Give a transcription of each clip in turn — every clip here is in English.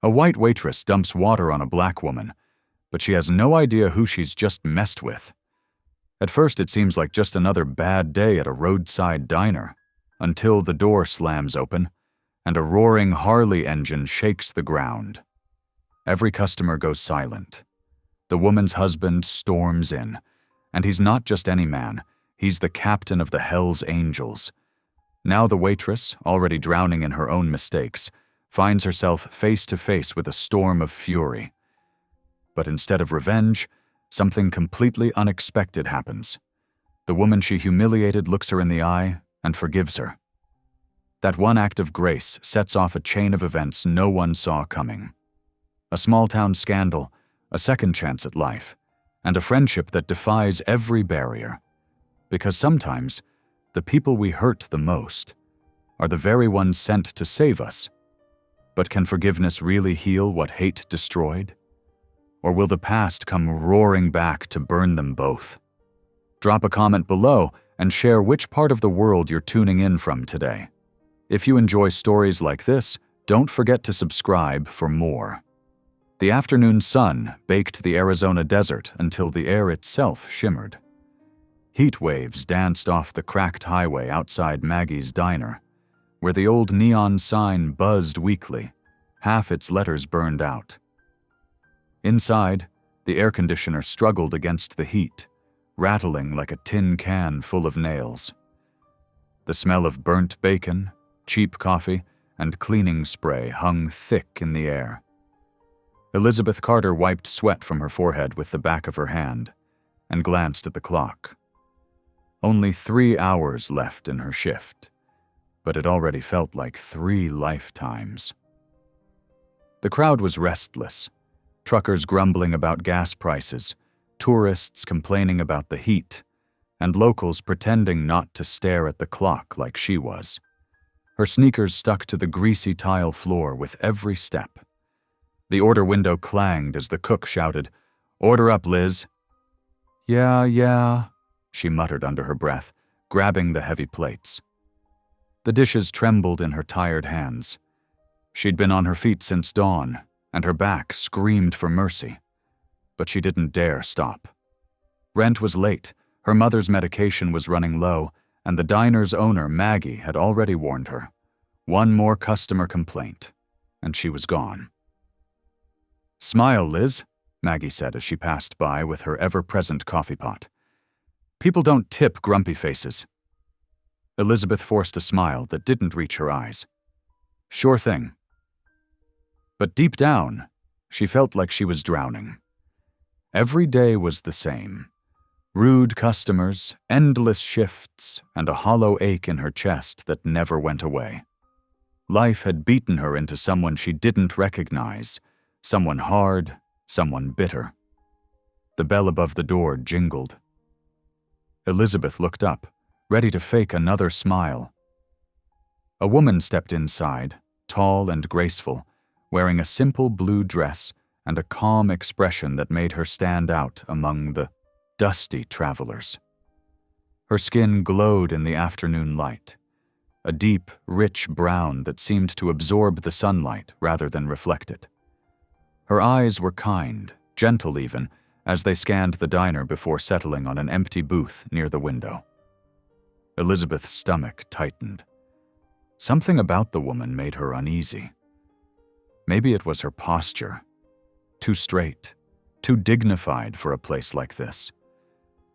A white waitress dumps water on a black woman, but she has no idea who she's just messed with. At first it seems like just another bad day at a roadside diner, until the door slams open and a roaring Harley engine shakes the ground. Every customer goes silent. The woman's husband storms in, and he's not just any man, he's the captain of the Hell's Angels. Now the waitress, already drowning in her own mistakes, finds herself face to face with a storm of fury. But instead of revenge, something completely unexpected happens. The woman she humiliated looks her in the eye and forgives her. That one act of grace sets off a chain of events no one saw coming. A small-town scandal, a second chance at life, and a friendship that defies every barrier. Because sometimes, the people we hurt the most are the very ones sent to save us. But can forgiveness really heal what hate destroyed? Or will the past come roaring back to burn them both? Drop a comment below and share which part of the world you're tuning in from today. If you enjoy stories like this, don't forget to subscribe for more. The afternoon sun baked the Arizona desert until the air itself shimmered. Heat waves danced off the cracked highway outside Maggie's diner, where the old neon sign buzzed weakly, half its letters burned out. Inside, the air conditioner struggled against the heat, rattling like a tin can full of nails. The smell of burnt bacon, cheap coffee, and cleaning spray hung thick in the air. Elizabeth Carter wiped sweat from her forehead with the back of her hand and glanced at the clock. Only 3 hours left in her shift, but it already felt like 3 lifetimes. The crowd was restless, truckers grumbling about gas prices, tourists complaining about the heat, and locals pretending not to stare at the clock like she was. Her sneakers stuck to the greasy tile floor with every step. The order window clanged as the cook shouted, "Order up, Liz." Yeah, she muttered under her breath, grabbing the heavy plates. The dishes trembled in her tired hands. She'd been on her feet since dawn, and her back screamed for mercy. But she didn't dare stop. Rent was late, her mother's medication was running low, and the diner's owner, Maggie, had already warned her. One more customer complaint, and she was gone. "Smile, Liz," Maggie said as she passed by with her ever-present coffee pot. "People don't tip grumpy faces." Elizabeth forced a smile that didn't reach her eyes. "Sure thing." But deep down, she felt like she was drowning. Every day was the same. Rude customers, endless shifts, and a hollow ache in her chest that never went away. Life had beaten her into someone she didn't recognize, someone hard, someone bitter. The bell above the door jingled. Elizabeth looked up, ready to fake another smile. A woman stepped inside, tall and graceful, wearing a simple blue dress and a calm expression that made her stand out among the dusty travelers. Her skin glowed in the afternoon light, a deep, rich brown that seemed to absorb the sunlight rather than reflect it. Her eyes were kind, gentle even, as they scanned the diner before settling on an empty booth near the window. Elizabeth's stomach tightened. Something about the woman made her uneasy. Maybe it was her posture. Too straight, too dignified for a place like this.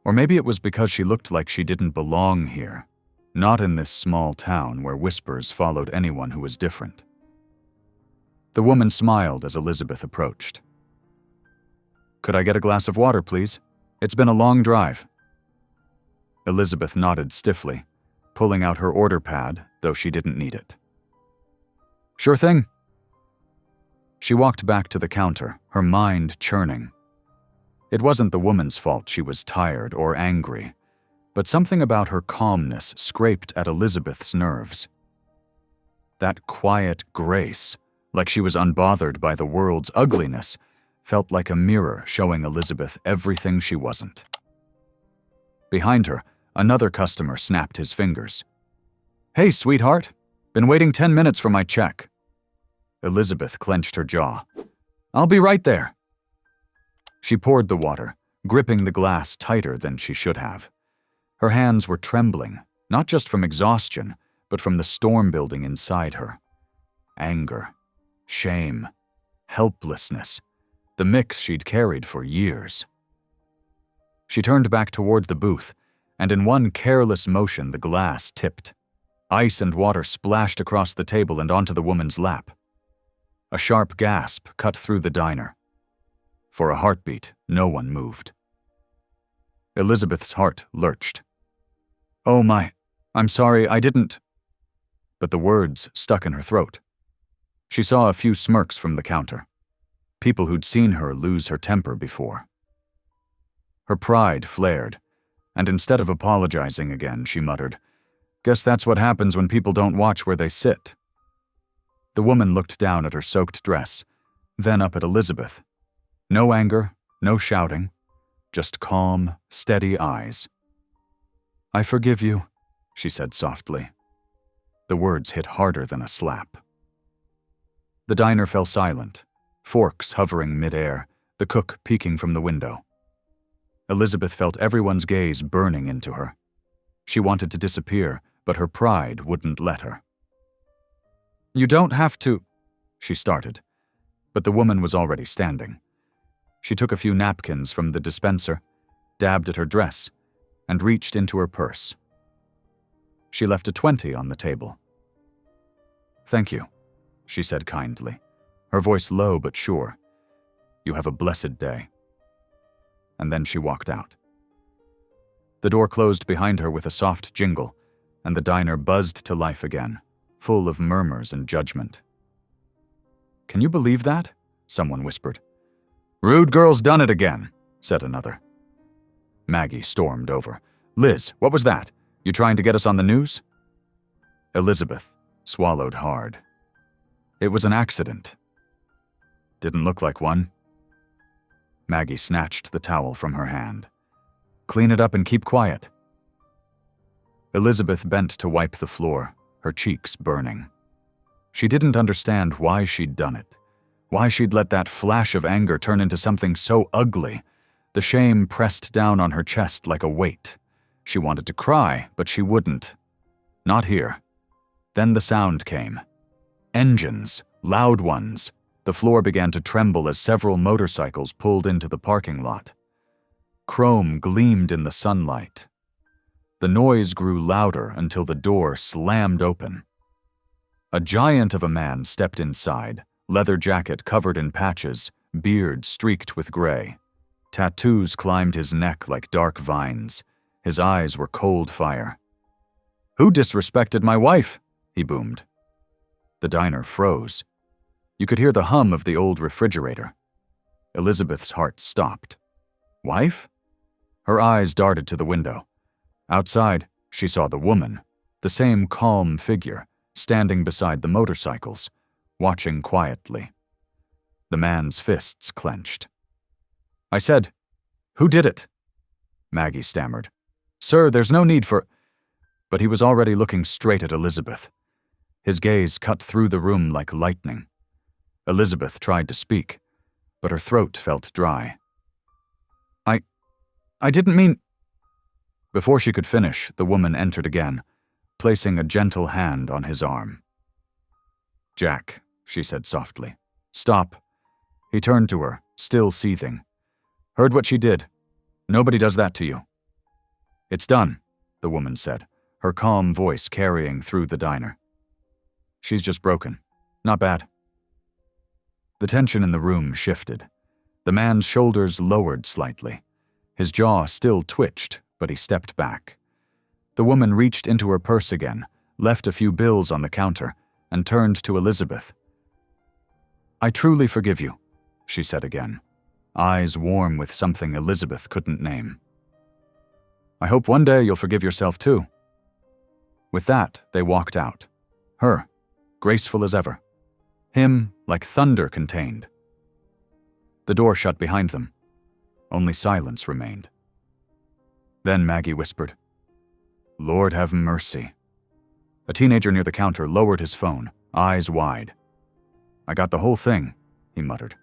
Or maybe it was because she looked like she didn't belong here, not in this small town where whispers followed anyone who was different. The woman smiled as Elizabeth approached. "Could I get a glass of water, please? It's been a long drive." Elizabeth nodded stiffly, pulling out her order pad, though she didn't need it. "Sure thing." She walked back to the counter, her mind churning. It wasn't the woman's fault she was tired or angry, but something about her calmness scraped at Elizabeth's nerves. That quiet grace, like she was unbothered by the world's ugliness, felt like a mirror showing Elizabeth everything she wasn't. Behind her, another customer snapped his fingers. "Hey, sweetheart. Been waiting 10 minutes for my check." Elizabeth clenched her jaw. "I'll be right there." She poured the water, gripping the glass tighter than she should have. Her hands were trembling, not just from exhaustion, but from the storm building inside her. Anger, shame, helplessness, the mix she'd carried for years. She turned back toward the booth, and in one careless motion the glass tipped. Ice and water splashed across the table and onto the woman's lap. A sharp gasp cut through the diner. For a heartbeat, no one moved. Elizabeth's heart lurched. "Oh my, I'm sorry, I didn't..." But the words stuck in her throat. She saw a few smirks from the counter. People who'd seen her lose her temper before. Her pride flared, and instead of apologizing again, she muttered, "Guess that's what happens when people don't watch where they sit." The woman looked down at her soaked dress, then up at Elizabeth. No anger, no shouting, just calm, steady eyes. "I forgive you," she said softly. The words hit harder than a slap. The diner fell silent, forks hovering midair, the cook peeking from the window. Elizabeth felt everyone's gaze burning into her. She wanted to disappear, but her pride wouldn't let her. "You don't have to," she started, but the woman was already standing. She took a few napkins from the dispenser, dabbed at her dress, and reached into her purse. She left a 20 on the table. "Thank you," she said kindly, her voice low but sure. "You have a blessed day." And then she walked out. The door closed behind her with a soft jingle, and the diner buzzed to life again, full of murmurs and judgment. "Can you believe that?" someone whispered. "Rude girl's done it again," said another. Maggie stormed over. "Liz, what was that? You trying to get us on the news?" Elizabeth swallowed hard. "It was an accident." "Didn't look like one." Maggie snatched the towel from her hand. "Clean it up and keep quiet." Elizabeth bent to wipe the floor, her cheeks burning. She didn't understand why she'd done it, why she'd let that flash of anger turn into something so ugly. The shame pressed down on her chest like a weight. She wanted to cry, but she wouldn't. Not here. Then the sound came. Engines, loud ones. The floor began to tremble as several motorcycles pulled into the parking lot. Chrome gleamed in the sunlight. The noise grew louder until the door slammed open. A giant of a man stepped inside, leather jacket covered in patches, beard streaked with gray. Tattoos climbed his neck like dark vines. His eyes were cold fire. "Who disrespected my wife?" he boomed. The diner froze. You could hear the hum of the old refrigerator. Elizabeth's heart stopped. Wife? Her eyes darted to the window. Outside, she saw the woman, the same calm figure, standing beside the motorcycles, watching quietly. The man's fists clenched. "I said, who did it?" Maggie stammered. "Sir, there's no need for—" But he was already looking straight at Elizabeth. His gaze cut through the room like lightning. Elizabeth tried to speak, but her throat felt dry. I didn't mean—" Before she could finish, the woman entered again, placing a gentle hand on his arm. "Jack," she said softly. "Stop." He turned to her, still seething. "Heard what she did. Nobody does that to you." "It's done," the woman said, her calm voice carrying through the diner. "She's just broken. Not bad." The tension in the room shifted. The man's shoulders lowered slightly. His jaw still twitched, but he stepped back. The woman reached into her purse again, left a few bills on the counter, and turned to Elizabeth. "I truly forgive you," she said again, eyes warm with something Elizabeth couldn't name. "I hope one day you'll forgive yourself too." With that, they walked out. Her, graceful as ever. Him, like thunder contained. The door shut behind them. Only silence remained. Then Maggie whispered, "Lord have mercy." A teenager near the counter lowered his phone, eyes wide. I got the whole thing, he muttered.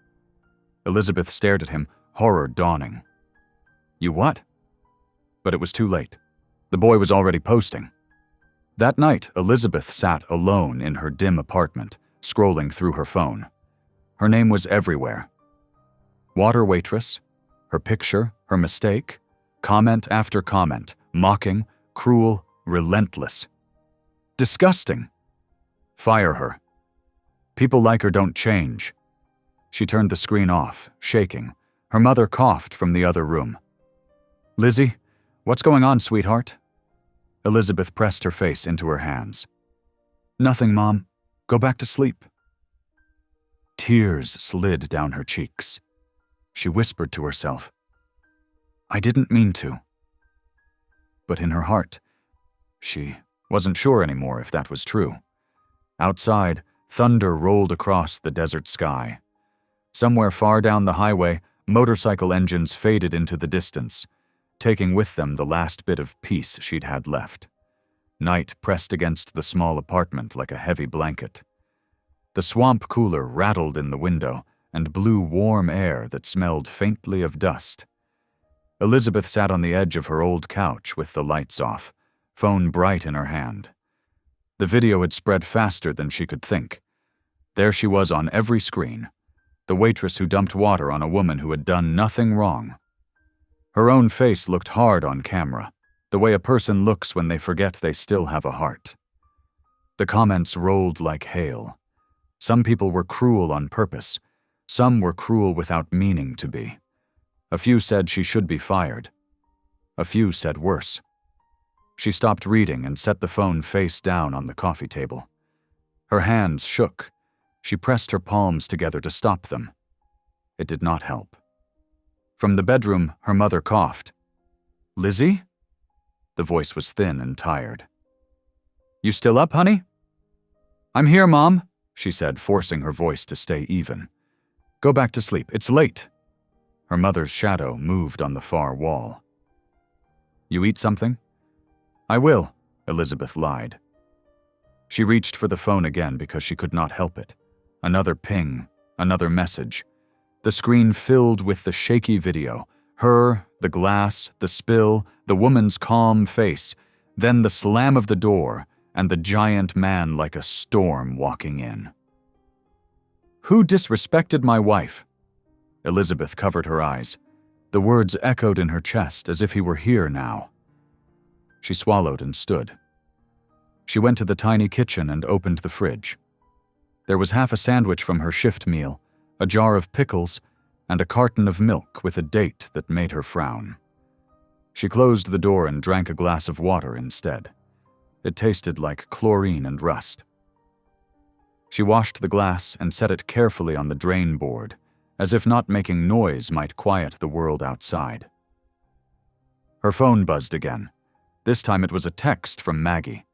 Elizabeth stared at him, horror dawning. You what? But it was too late. The boy was already posting. That night, Elizabeth sat alone in her dim apartment, scrolling through her phone. Her name was everywhere. Water Waitress, her picture, her mistake, comment after comment, mocking, cruel, relentless. Disgusting. Fire her. People like her don't change. She turned the screen off, shaking. Her mother coughed from the other room. Lizzie, what's going on, sweetheart? Elizabeth pressed her face into her hands. Nothing, Mom. Go back to sleep. Tears slid down her cheeks. She whispered to herself, I didn't mean to. But in her heart, she wasn't sure anymore if that was true. Outside, thunder rolled across the desert sky. Somewhere far down the highway, motorcycle engines faded into the distance, taking with them the last bit of peace she'd had left. Night pressed against the small apartment like a heavy blanket. The swamp cooler rattled in the window and blew warm air that smelled faintly of dust. Elizabeth sat on the edge of her old couch with the lights off, phone bright in her hand. The video had spread faster than she could think. There she was on every screen, the waitress who dumped water on a woman who had done nothing wrong. Her own face looked hard on camera, the way a person looks when they forget they still have a heart. The comments rolled like hail. Some people were cruel on purpose. Some were cruel without meaning to be. A few said she should be fired. A few said worse. She stopped reading and set the phone face down on the coffee table. Her hands shook. She pressed her palms together to stop them. It did not help. From the bedroom, her mother coughed. Lizzie? The voice was thin and tired. You still up, honey? I'm here, Mom, she said, forcing her voice to stay even. Go back to sleep. It's late. Her mother's shadow moved on the far wall. You eat something? I will, Elizabeth lied. She reached for the phone again because she could not help it. Another ping, another message. The screen filled with the shaky video. Her, the glass, the spill, the woman's calm face, then the slam of the door, and the giant man like a storm walking in. Who disrespected my wife? Elizabeth covered her eyes. The words echoed in her chest as if he were here now. She swallowed and stood. She went to the tiny kitchen and opened the fridge. There was half a sandwich from her shift meal, a jar of pickles, and a carton of milk with a date that made her frown. She closed the door and drank a glass of water instead. It tasted like chlorine and rust. She washed the glass and set it carefully on the drain board, as if not making noise might quiet the world outside. Her phone buzzed again. This time it was a text from Maggie.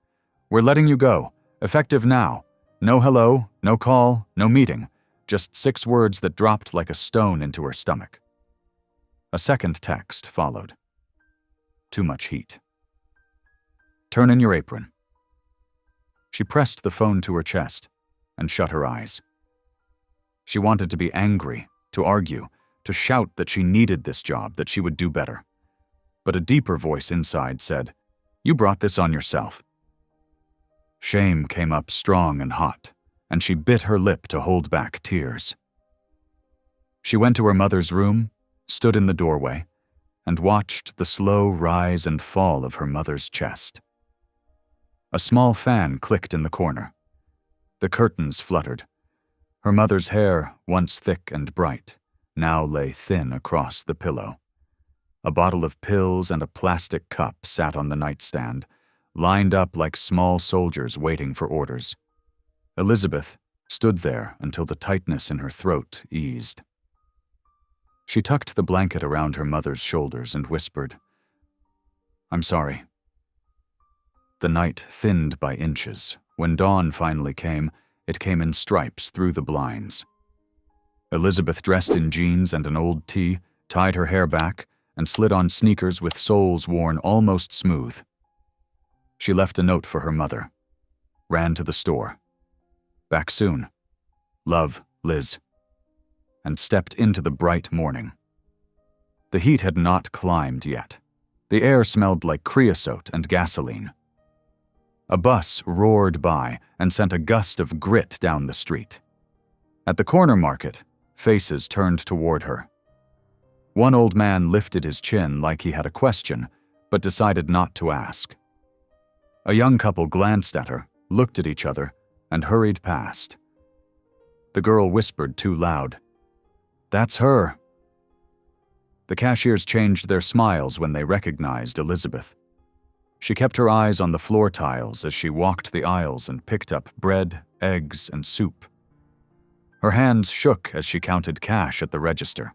We're letting you go. Effective now. No hello, no call, no meeting. Just 6 words that dropped like a stone into her stomach. A second text followed. Too much heat. Turn in your apron. She pressed the phone to her chest and shut her eyes. She wanted to be angry, to argue, to shout that she needed this job, that she would do better. But a deeper voice inside said, You brought this on yourself. Shame came up strong and hot, and she bit her lip to hold back tears. She went to her mother's room, stood in the doorway, and watched the slow rise and fall of her mother's chest. A small fan clicked in the corner. The curtains fluttered. Her mother's hair, once thick and bright, now lay thin across the pillow. A bottle of pills and a plastic cup sat on the nightstand, lined up like small soldiers waiting for orders. Elizabeth stood there until the tightness in her throat eased. She tucked the blanket around her mother's shoulders and whispered, I'm sorry. The night thinned by inches. When dawn finally came, it came in stripes through the blinds. Elizabeth dressed in jeans and an old tee, tied her hair back, and slid on sneakers with soles worn almost smooth. She left a note for her mother, ran to the store. Back soon. "Love, Liz," and stepped into the bright morning. The heat had not climbed yet. The air smelled like creosote and gasoline. A bus roared by and sent a gust of grit down the street. At the corner market, faces turned toward her. One old man lifted his chin like he had a question, but decided not to ask. A young couple glanced at her, looked at each other, and hurried past. The girl whispered too loud, "That's her." The cashiers changed their smiles when they recognized Elizabeth. She kept her eyes on the floor tiles as she walked the aisles and picked up bread, eggs, and soup. Her hands shook as she counted cash at the register.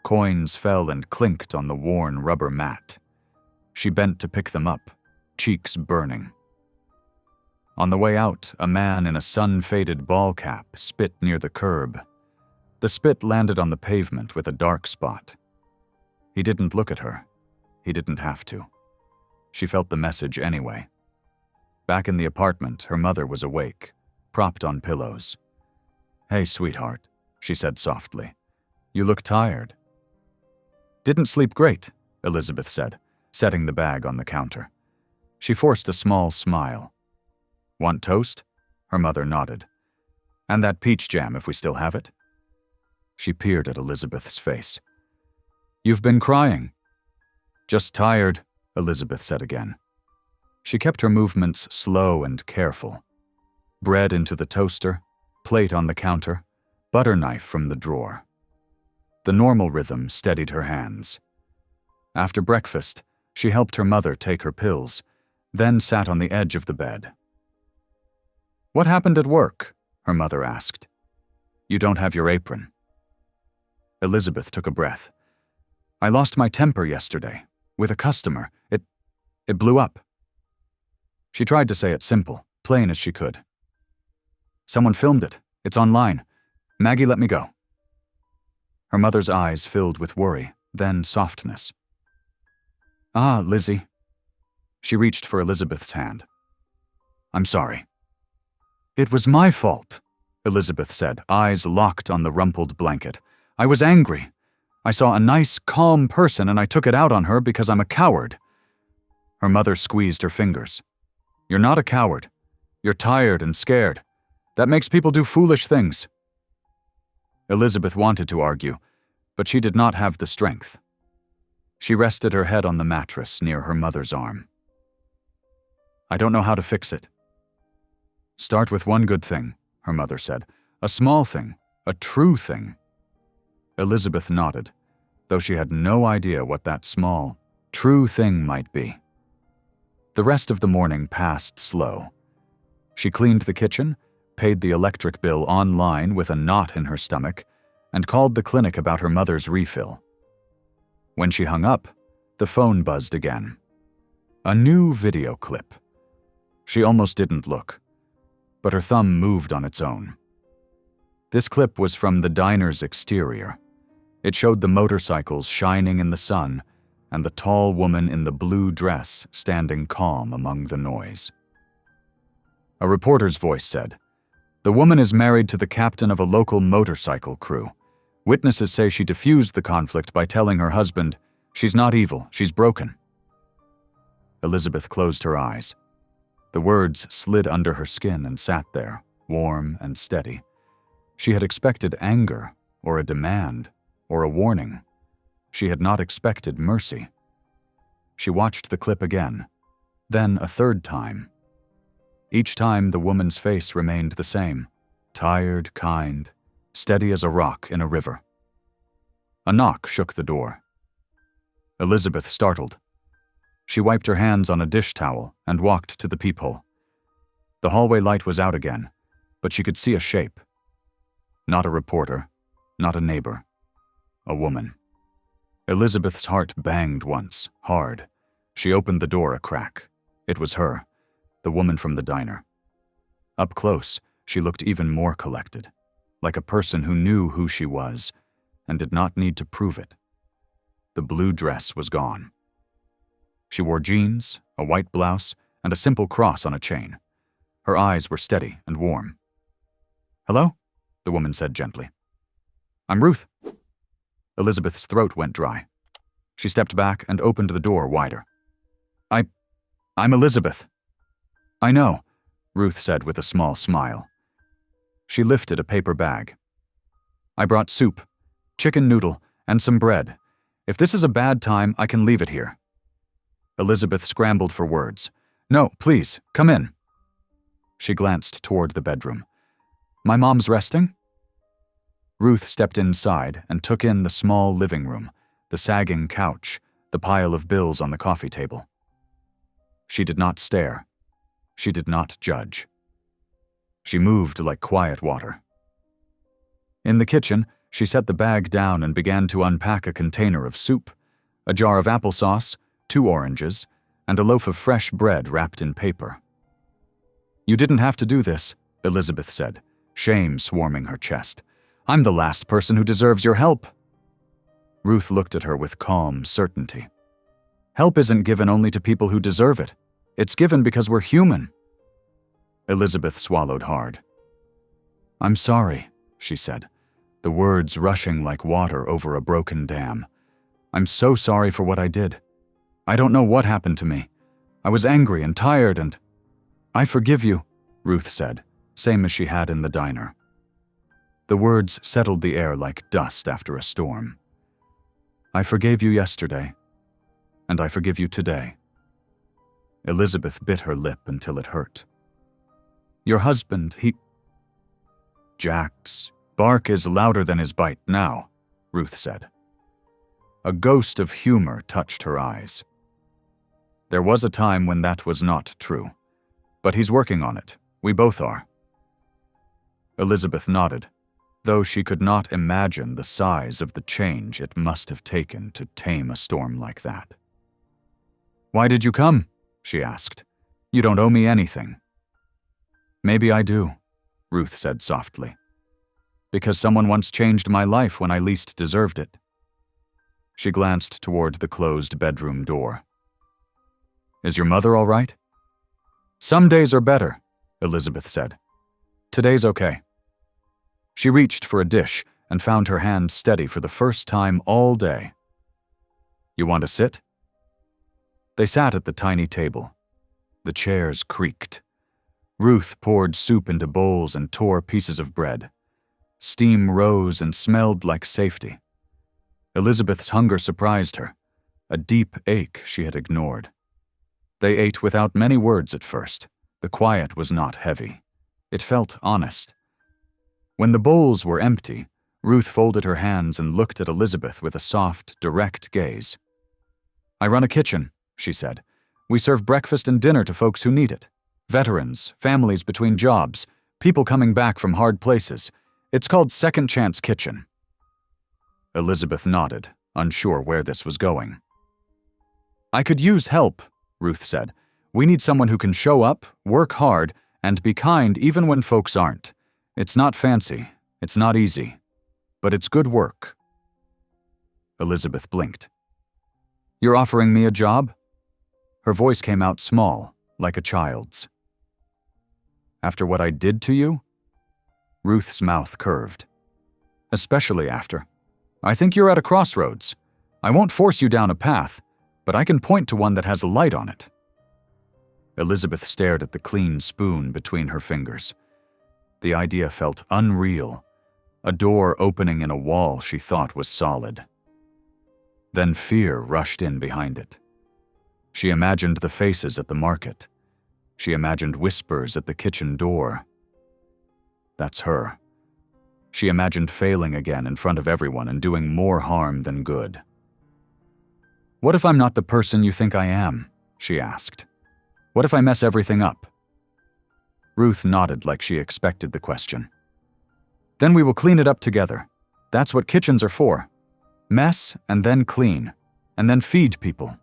Coins fell and clinked on the worn rubber mat. She bent to pick them up, cheeks burning. On the way out, a man in a sun-faded ball cap spit near the curb. The spit landed on the pavement with a dark spot. He didn't look at her. He didn't have to. She felt the message anyway. Back in the apartment, her mother was awake, propped on pillows. "Hey, sweetheart," she said softly. "You look tired." "Didn't sleep great," Elizabeth said, setting the bag on the counter. She forced a small smile. "Want toast?" Her mother nodded. "And that peach jam if we still have it?" She peered at Elizabeth's face. "You've been crying." "Just tired," Elizabeth said again. She kept her movements slow and careful. Bread into the toaster, plate on the counter, butter knife from the drawer. The normal rhythm steadied her hands. After breakfast, she helped her mother take her pills, then sat on the edge of the bed. "What happened at work?" her mother asked. "You don't have your apron." Elizabeth took a breath. "I lost my temper yesterday, with a customer. It blew up." She tried to say it simple, plain as she could. "Someone filmed it. It's online. Maggie let me go." Her mother's eyes filled with worry, then softness. "Ah, Lizzie." She reached for Elizabeth's hand. "I'm sorry." "It was my fault," Elizabeth said, eyes locked on the rumpled blanket. "I was angry. I saw a nice, calm person and I took it out on her because I'm a coward." Her mother squeezed her fingers. "You're not a coward. You're tired and scared. That makes people do foolish things." Elizabeth wanted to argue, but she did not have the strength. She rested her head on the mattress near her mother's arm. "I don't know how to fix it." "Start with one good thing," her mother said. "A small thing, a true thing." Elizabeth nodded, though she had no idea what that small, true thing might be. The rest of the morning passed slow. She cleaned the kitchen, paid the electric bill online with a knot in her stomach, and called the clinic about her mother's refill. When she hung up, the phone buzzed again. A new video clip. She almost didn't look, but her thumb moved on its own. This clip was from the diner's exterior. It showed the motorcycles shining in the sun and the tall woman in the blue dress standing calm among the noise. A reporter's voice said, "The woman is married to the captain of a local motorcycle crew. Witnesses say she diffused the conflict by telling her husband, 'She's not evil, she's broken.'" Elizabeth closed her eyes. The words slid under her skin and sat there, warm and steady. She had expected anger, or a demand, or a warning. She had not expected mercy. She watched the clip again, then a third time. Each time the woman's face remained the same, tired, kind, steady as a rock in a river. A knock shook the door. Elizabeth startled. She wiped her hands on a dish towel and walked to the peephole. The hallway light was out again, but she could see a shape. Not a reporter, not a neighbor. A woman. Elizabeth's heart banged once, hard. She opened the door a crack. It was her, the woman from the diner. Up close, she looked even more collected, like a person who knew who she was and did not need to prove it. The blue dress was gone. She wore jeans, a white blouse, and a simple cross on a chain. Her eyes were steady and warm. "Hello?" the woman said gently. I'm Ruth. Elizabeth's throat went dry. She stepped back and opened the door wider. I'm Elizabeth. I know, Ruth said with a small smile. She lifted a paper bag. I brought soup, chicken noodle, and some bread. If this is a bad time, I can leave it here. Elizabeth scrambled for words. No, please, come in. She glanced toward the bedroom. My mom's resting? Ruth stepped inside and took in the small living room, the sagging couch, the pile of bills on the coffee table. She did not stare. She did not judge. She moved like quiet water. In the kitchen, she set the bag down and began to unpack a container of soup, a jar of applesauce, 2 oranges, and a loaf of fresh bread wrapped in paper. You didn't have to do this, Elizabeth said, shame swarming her chest. I'm the last person who deserves your help. Ruth looked at her with calm certainty. Help isn't given only to people who deserve it. It's given because we're human. Elizabeth swallowed hard. I'm sorry, she said, the words rushing like water over a broken dam. I'm so sorry for what I did. I don't know what happened to me. I was angry and tired and… I forgive you, Ruth said, same as she had in the diner. The words settled the air like dust after a storm. I forgave you yesterday, and I forgive you today. Elizabeth bit her lip until it hurt. Your husband, Jack's bark is louder than his bite now, Ruth said. A ghost of humor touched her eyes. There was a time when that was not true, but he's working on it. We both are. Elizabeth nodded, though she could not imagine the size of the change it must have taken to tame a storm like that. Why did you come? She asked. You don't owe me anything. Maybe I do, Ruth said softly. Because someone once changed my life when I least deserved it. She glanced toward the closed bedroom door. Is your mother all right? Some days are better, Elizabeth said. Today's okay. She reached for a dish and found her hand steady for the first time all day. You want to sit? They sat at the tiny table. The chairs creaked. Ruth poured soup into bowls and tore pieces of bread. Steam rose and smelled like safety. Elizabeth's hunger surprised her, a deep ache she had ignored. They ate without many words at first. The quiet was not heavy. It felt honest. When the bowls were empty, Ruth folded her hands and looked at Elizabeth with a soft, direct gaze. I run a kitchen, she said. We serve breakfast and dinner to folks who need it. Veterans, families between jobs, people coming back from hard places. It's called Second Chance Kitchen. Elizabeth nodded, unsure where this was going. I could use help, Ruth said. We need someone who can show up, work hard, and be kind even when folks aren't. It's not fancy, it's not easy, but it's good work. Elizabeth blinked. You're offering me a job? Her voice came out small, like a child's. After what I did to you? Ruth's mouth curved. Especially after. I think you're at a crossroads. I won't force you down a path, but I can point to one that has a light on it. Elizabeth stared at the clean spoon between her fingers. The idea felt unreal, a door opening in a wall she thought was solid. Then fear rushed in behind it. She imagined the faces at the market. She imagined whispers at the kitchen door. That's her. She imagined failing again in front of everyone and doing more harm than good. What if I'm not the person you think I am? She asked. What if I mess everything up? Ruth nodded like she expected the question. Then we will clean it up together. That's what kitchens are for. Mess and then clean, and then feed people.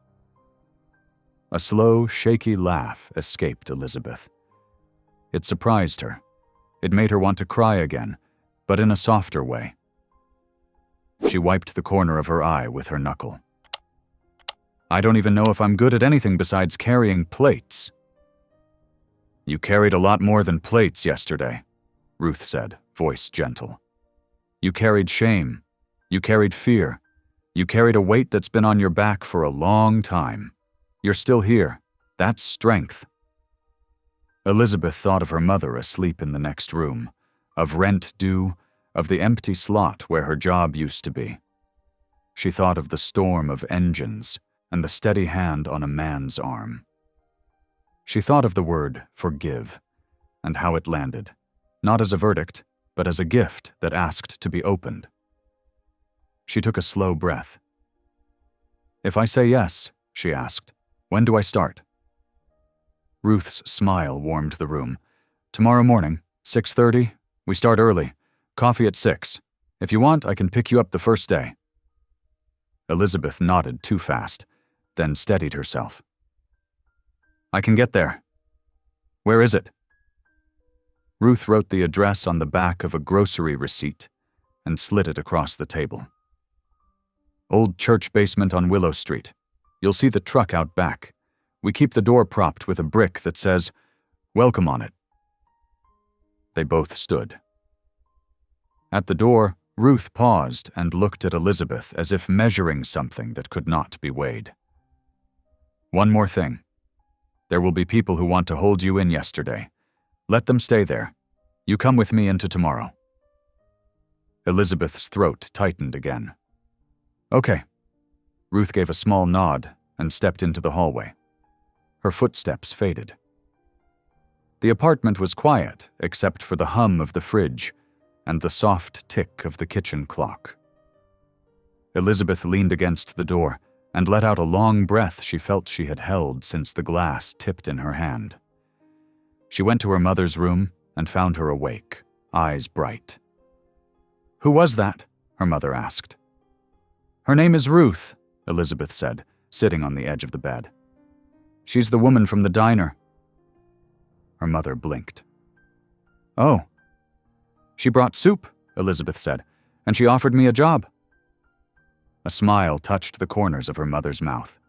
A slow, shaky laugh escaped Elizabeth. It surprised her. It made her want to cry again, but in a softer way. She wiped the corner of her eye with her knuckle. I don't even know if I'm good at anything besides carrying plates. You carried a lot more than plates yesterday, Ruth said, voice gentle. You carried shame. You carried fear. You carried a weight that's been on your back for a long time. You're still here. That's strength. Elizabeth thought of her mother asleep in the next room, of rent due, of the empty slot where her job used to be. She thought of the storm of engines and the steady hand on a man's arm. She thought of the word forgive and how it landed, not as a verdict, but as a gift that asked to be opened. She took a slow breath. If I say yes, she asked, when do I start? Ruth's smile warmed the room. Tomorrow morning, 6:30, we start early. Coffee at 6. If you want, I can pick you up the first day. Elizabeth nodded too fast, then steadied herself. I can get there. Where is it? Ruth wrote the address on the back of a grocery receipt and slid it across the table. Old church basement on Willow Street. You'll see the truck out back. We keep the door propped with a brick that says, "Welcome" on it. They both stood. At the door, Ruth paused and looked at Elizabeth as if measuring something that could not be weighed. One more thing. There will be people who want to hold you in yesterday. Let them stay there. You come with me into tomorrow. Elizabeth's throat tightened again. Okay. Ruth gave a small nod and stepped into the hallway. Her footsteps faded. The apartment was quiet except for the hum of the fridge and the soft tick of the kitchen clock. Elizabeth leaned against the door and let out a long breath she felt she had held since the glass tipped in her hand. She went to her mother's room and found her awake, eyes bright. Who was that? Her mother asked. Her name is Ruth, Elizabeth said, sitting on the edge of the bed. She's the woman from the diner. Her mother blinked. Oh. She brought soup, Elizabeth said, and she offered me a job. A smile touched the corners of her mother's mouth.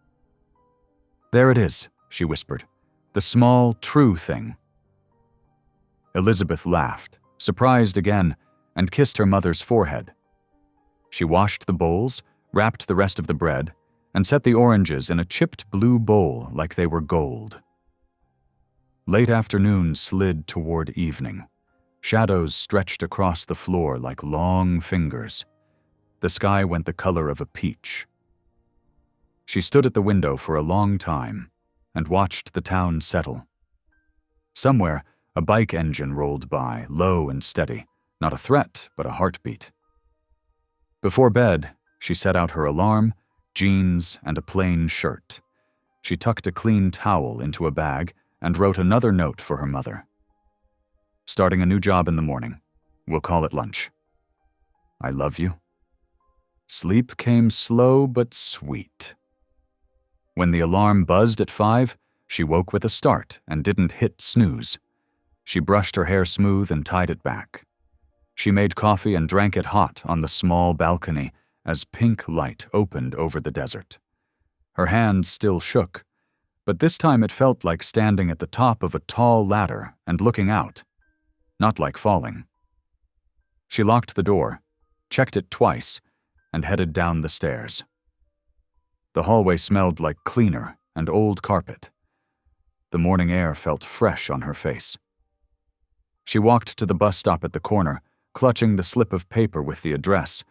There it is, she whispered, the small, true thing. Elizabeth laughed, surprised again, and kissed her mother's forehead. She washed the bowls, wrapped the rest of the bread, and set the oranges in a chipped blue bowl like they were gold. Late afternoon slid toward evening. Shadows stretched across the floor like long fingers. The sky went the color of a peach. She stood at the window for a long time and watched the town settle. Somewhere, a bike engine rolled by, low and steady, not a threat, but a heartbeat. Before bed, she set out her alarm, jeans, and a plain shirt. She tucked a clean towel into a bag and wrote another note for her mother. Starting a new job in the morning. We'll call it lunch. I love you. Sleep came slow but sweet. When the alarm buzzed at 5, she woke with a start and didn't hit snooze. She brushed her hair smooth and tied it back. She made coffee and drank it hot on the small balcony as pink light opened over the desert. Her hands still shook, but this time it felt like standing at the top of a tall ladder and looking out, not like falling. She locked the door, checked it twice, and headed down the stairs. The hallway smelled like cleaner and old carpet. The morning air felt fresh on her face. She walked to the bus stop at the corner, clutching the slip of paper with the address,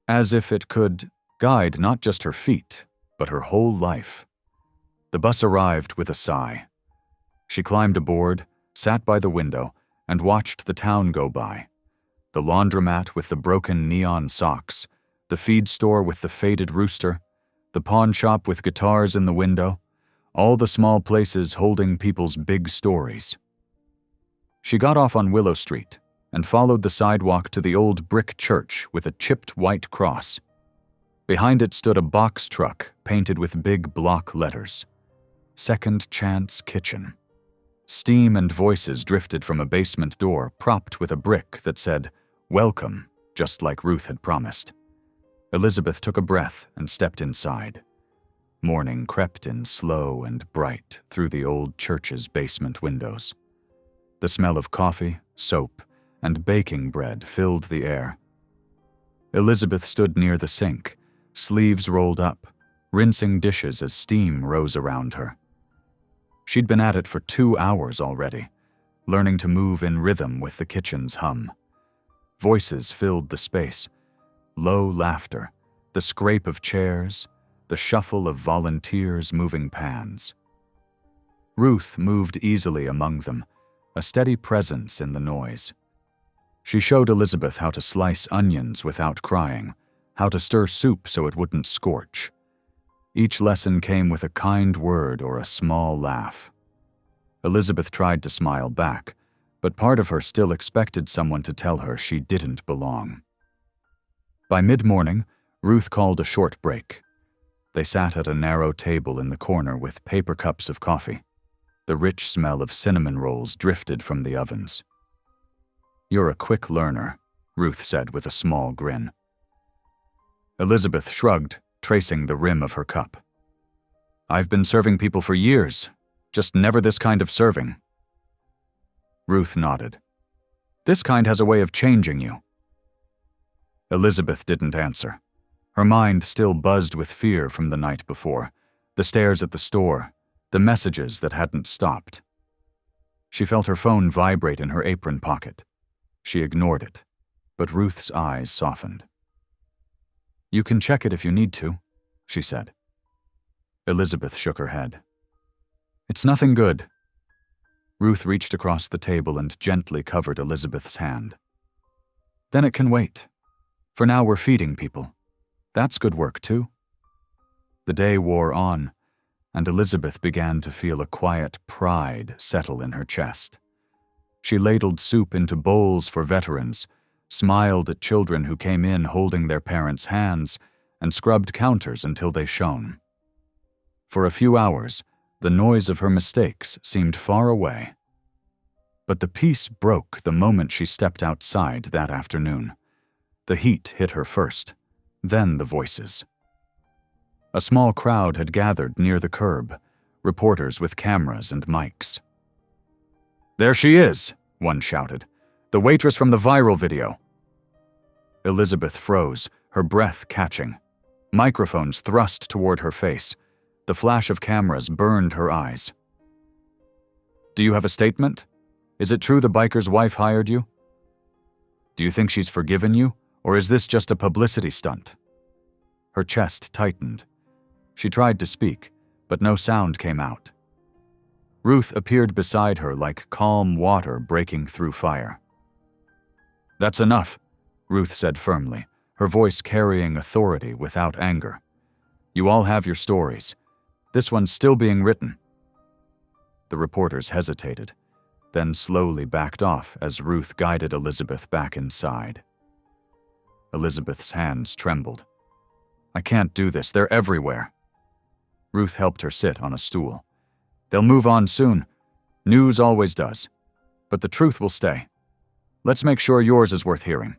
as if it could guide not just her feet, but her whole life. The bus arrived with a sigh. She climbed aboard, sat by the window, and watched the town go by. The laundromat with the broken neon socks, the feed store with the faded rooster, the pawn shop with guitars in the window, all the small places holding people's big stories. She got off on Willow Street and followed the sidewalk to the old brick church with a chipped white cross. Behind it stood a box truck painted with big block letters. Second Chance Kitchen. Steam and voices drifted from a basement door propped with a brick that said, Welcome, just like Ruth had promised. Elizabeth took a breath and stepped inside. Morning crept in slow and bright through the old church's basement windows. The smell of coffee, soap, and baking bread filled the air. Elizabeth stood near the sink, sleeves rolled up, rinsing dishes as steam rose around her. She'd been at it for 2 hours already, learning to move in rhythm with the kitchen's hum. Voices filled the space, low laughter, the scrape of chairs, the shuffle of volunteers moving pans. Ruth moved easily among them, a steady presence in the noise. She showed Elizabeth how to slice onions without crying, how to stir soup so it wouldn't scorch. Each lesson came with a kind word or a small laugh. Elizabeth tried to smile back, but part of her still expected someone to tell her she didn't belong. By mid-morning, Ruth called a short break. They sat at a narrow table in the corner with paper cups of coffee. The rich smell of cinnamon rolls drifted from the ovens. "You're a quick learner," Ruth said with a small grin. Elizabeth shrugged, tracing the rim of her cup. "I've been serving people for years, just never this kind of serving." Ruth nodded. "This kind has a way of changing you." Elizabeth didn't answer. Her mind still buzzed with fear from the night before, the stares at the store, the messages that hadn't stopped. She felt her phone vibrate in her apron pocket. She ignored it, but Ruth's eyes softened. "You can check it if you need to," she said. Elizabeth shook her head. "It's nothing good." Ruth reached across the table and gently covered Elizabeth's hand. "Then it can wait. For now we're feeding people. That's good work, too." The day wore on, and Elizabeth began to feel a quiet pride settle in her chest. She ladled soup into bowls for veterans, smiled at children who came in holding their parents' hands, and scrubbed counters until they shone. For a few hours, the noise of her mistakes seemed far away. But the peace broke the moment she stepped outside that afternoon. The heat hit her first, then the voices. A small crowd had gathered near the curb, reporters with cameras and mics. "There she is," one shouted. "The waitress from the viral video." Elizabeth froze, her breath catching. Microphones thrust toward her face. The flash of cameras burned her eyes. "Do you have a statement? Is it true the biker's wife hired you? Do you think she's forgiven you, or is this just a publicity stunt?" Her chest tightened. She tried to speak, but no sound came out. Ruth appeared beside her like calm water breaking through fire. "That's enough," Ruth said firmly, her voice carrying authority without anger. "You all have your stories. This one's still being written." The reporters hesitated, then slowly backed off as Ruth guided Elizabeth back inside. Elizabeth's hands trembled. "I can't do this. They're everywhere." Ruth helped her sit on a stool. "They'll move on soon. News always does. But the truth will stay. Let's make sure yours is worth hearing."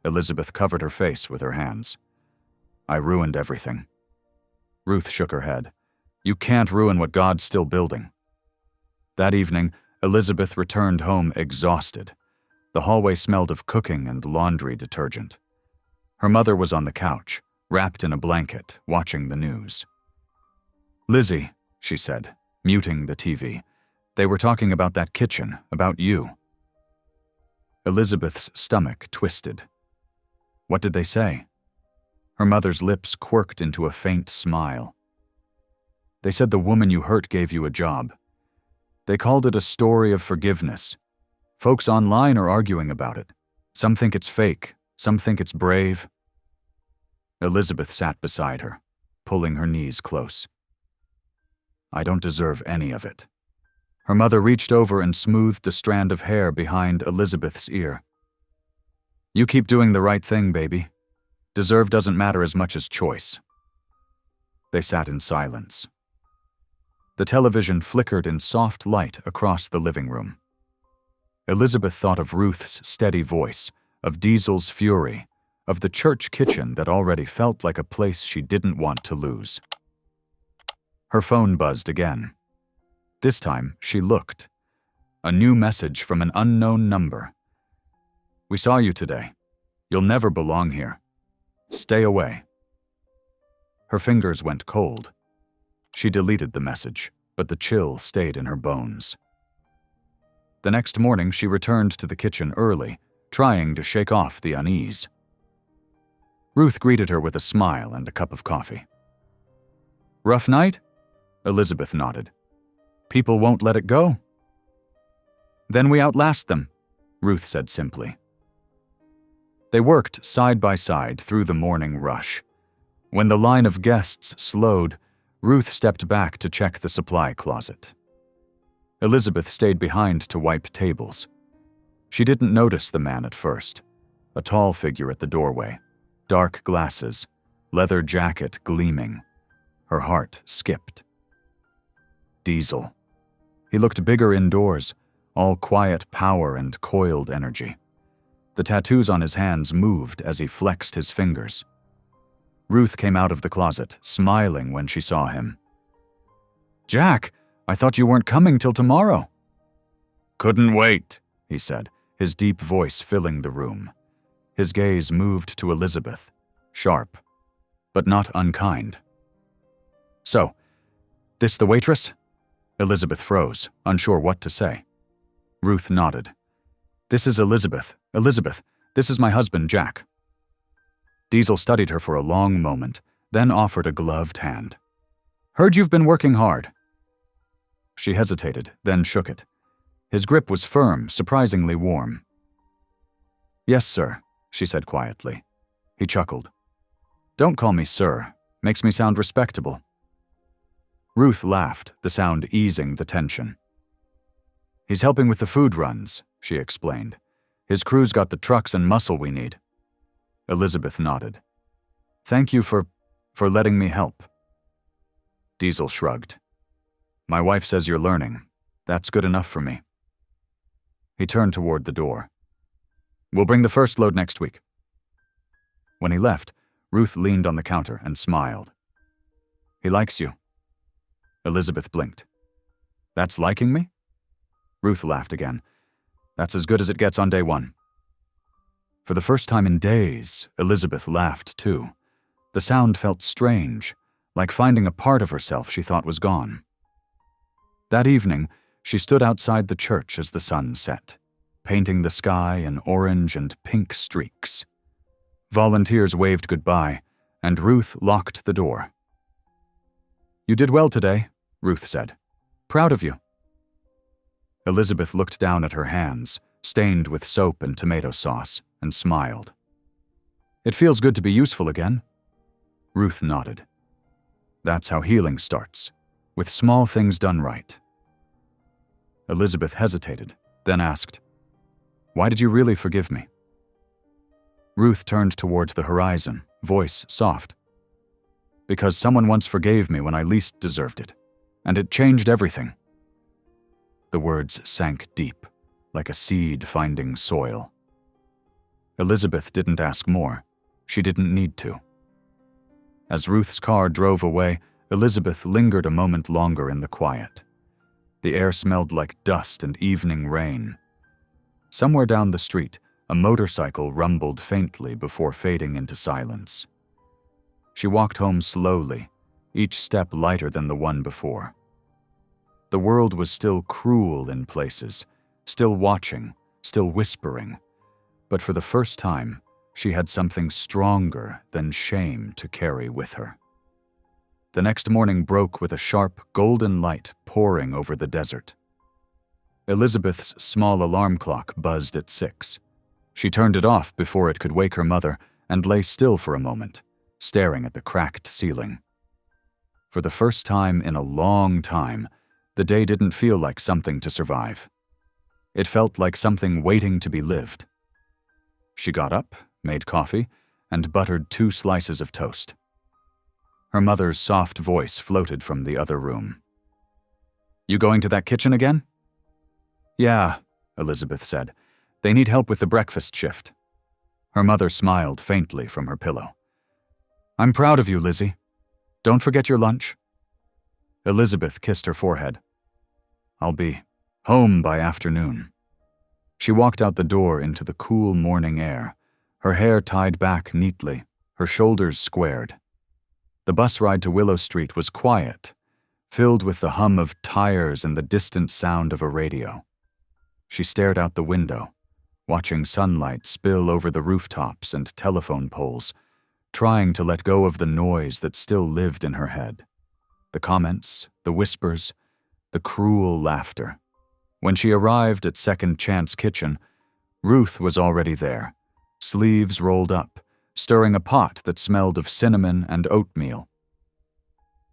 Elizabeth covered her face with her hands. "I ruined everything." Ruth shook her head. "You can't ruin what God's still building." That evening, Elizabeth returned home exhausted. The hallway smelled of cooking and laundry detergent. Her mother was on the couch, wrapped in a blanket, watching the news. "Lizzie," she said, muting the TV. "They were talking about that kitchen, about you." Elizabeth's stomach twisted. What did they say? Her mother's lips quirked into a faint smile. "They said the woman you hurt gave you a job. They called it a story of forgiveness. Folks online are arguing about it. Some think it's fake, some think it's brave." Elizabeth sat beside her, pulling her knees close. "I don't deserve any of it." Her mother reached over and smoothed a strand of hair behind Elizabeth's ear. "You keep doing the right thing, baby. Deserve doesn't matter as much as choice." They sat in silence. The television flickered in soft light across the living room. Elizabeth thought of Ruth's steady voice, of Diesel's fury, of the church kitchen that already felt like a place she didn't want to lose. Her phone buzzed again. This time, she looked. A new message from an unknown number, We saw you today. You'll never belong here. Stay away." Her fingers went cold. She deleted the message, but the chill stayed in her bones. The next morning, she returned to the kitchen early, trying to shake off the unease. Ruth greeted her with a smile and a cup of coffee. "Rough night?" Elizabeth nodded. "People won't let it go?" "Then we outlast them," Ruth said simply. They worked side by side through the morning rush. When the line of guests slowed, Ruth stepped back to check the supply closet. Elizabeth stayed behind to wipe tables. She didn't notice the man at first, a tall figure at the doorway, dark glasses, leather jacket gleaming. Her heart skipped. Diesel. He looked bigger indoors, all quiet power and coiled energy. The tattoos on his hands moved as he flexed his fingers. Ruth came out of the closet, smiling when she saw him. "Jack, I thought you weren't coming till tomorrow." "Couldn't wait," he said, his deep voice filling the room. His gaze moved to Elizabeth, sharp, but not unkind. "So, this the waitress?" Elizabeth froze, unsure what to say. Ruth nodded. "This is Elizabeth. Elizabeth, this is my husband, Jack." Diesel studied her for a long moment, then offered a gloved hand. "Heard you've been working hard." She hesitated, then shook it. His grip was firm, surprisingly warm. "Yes, sir," she said quietly. He chuckled. "Don't call me sir. Makes me sound respectable." Ruth laughed, the sound easing the tension. "He's helping with the food runs," she explained. "His crew's got the trucks and muscle we need." Elizabeth nodded. "Thank you for letting me help." Diesel shrugged. "My wife says you're learning. That's good enough for me." He turned toward the door. "We'll bring the first load next week." When he left, Ruth leaned on the counter and smiled. "He likes you." Elizabeth blinked. "That's liking me?" Ruth laughed again. "That's as good as it gets on day one." For the first time in days, Elizabeth laughed too. The sound felt strange, like finding a part of herself she thought was gone. That evening, she stood outside the church as the sun set, painting the sky in orange and pink streaks. Volunteers waved goodbye, and Ruth locked the door. "You did well today," Ruth said. "Proud of you." Elizabeth looked down at her hands, stained with soap and tomato sauce, and smiled. "It feels good to be useful again." Ruth nodded. "That's how healing starts, with small things done right." Elizabeth hesitated, then asked, "Why did you really forgive me?" Ruth turned towards the horizon, voice soft. "Because someone once forgave me when I least deserved it, and it changed everything." The words sank deep, like a seed finding soil. Elizabeth didn't ask more. She didn't need to. As Ruth's car drove away, Elizabeth lingered a moment longer in the quiet. The air smelled like dust and evening rain. Somewhere down the street, a motorcycle rumbled faintly before fading into silence. She walked home slowly, each step lighter than the one before. The world was still cruel in places, still watching, still whispering, but for the first time, she had something stronger than shame to carry with her. The next morning broke with a sharp, golden light pouring over the desert. Elizabeth's small alarm clock buzzed at 6. She turned it off before it could wake her mother and lay still for a moment, staring at the cracked ceiling. For the first time in a long time, the day didn't feel like something to survive. It felt like something waiting to be lived. She got up, made coffee, and buttered 2 slices of toast. Her mother's soft voice floated from the other room. "You going to that kitchen again?" "Yeah," Elizabeth said. "They need help with the breakfast shift." Her mother smiled faintly from her pillow. "I'm proud of you, Lizzie. Don't forget your lunch." Elizabeth kissed her forehead. "I'll be home by afternoon." She walked out the door into the cool morning air, her hair tied back neatly, her shoulders squared. The bus ride to Willow Street was quiet, filled with the hum of tires and the distant sound of a radio. She stared out the window, watching sunlight spill over the rooftops and telephone poles, trying to let go of the noise that still lived in her head. The comments, the whispers, the cruel laughter. When she arrived at Second Chance Kitchen, Ruth was already there, sleeves rolled up, stirring a pot that smelled of cinnamon and oatmeal.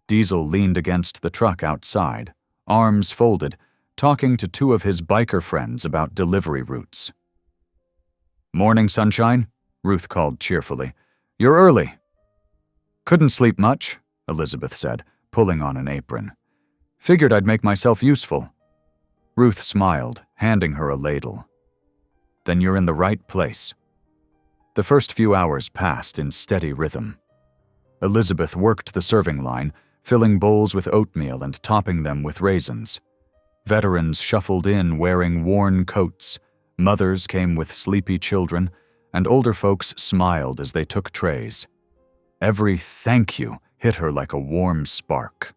Diesel leaned against the truck outside, arms folded, talking to two of his biker friends about delivery routes. "Morning, sunshine," Ruth called cheerfully. "You're early." "Couldn't sleep much," Elizabeth said, pulling on an apron. "Figured I'd make myself useful." Ruth smiled, handing her a ladle. "Then you're in the right place." The first few hours passed in steady rhythm. Elizabeth worked the serving line, filling bowls with oatmeal and topping them with raisins. Veterans shuffled in wearing worn coats, mothers came with sleepy children, and older folks smiled as they took trays. Every thank you hit her like a warm spark.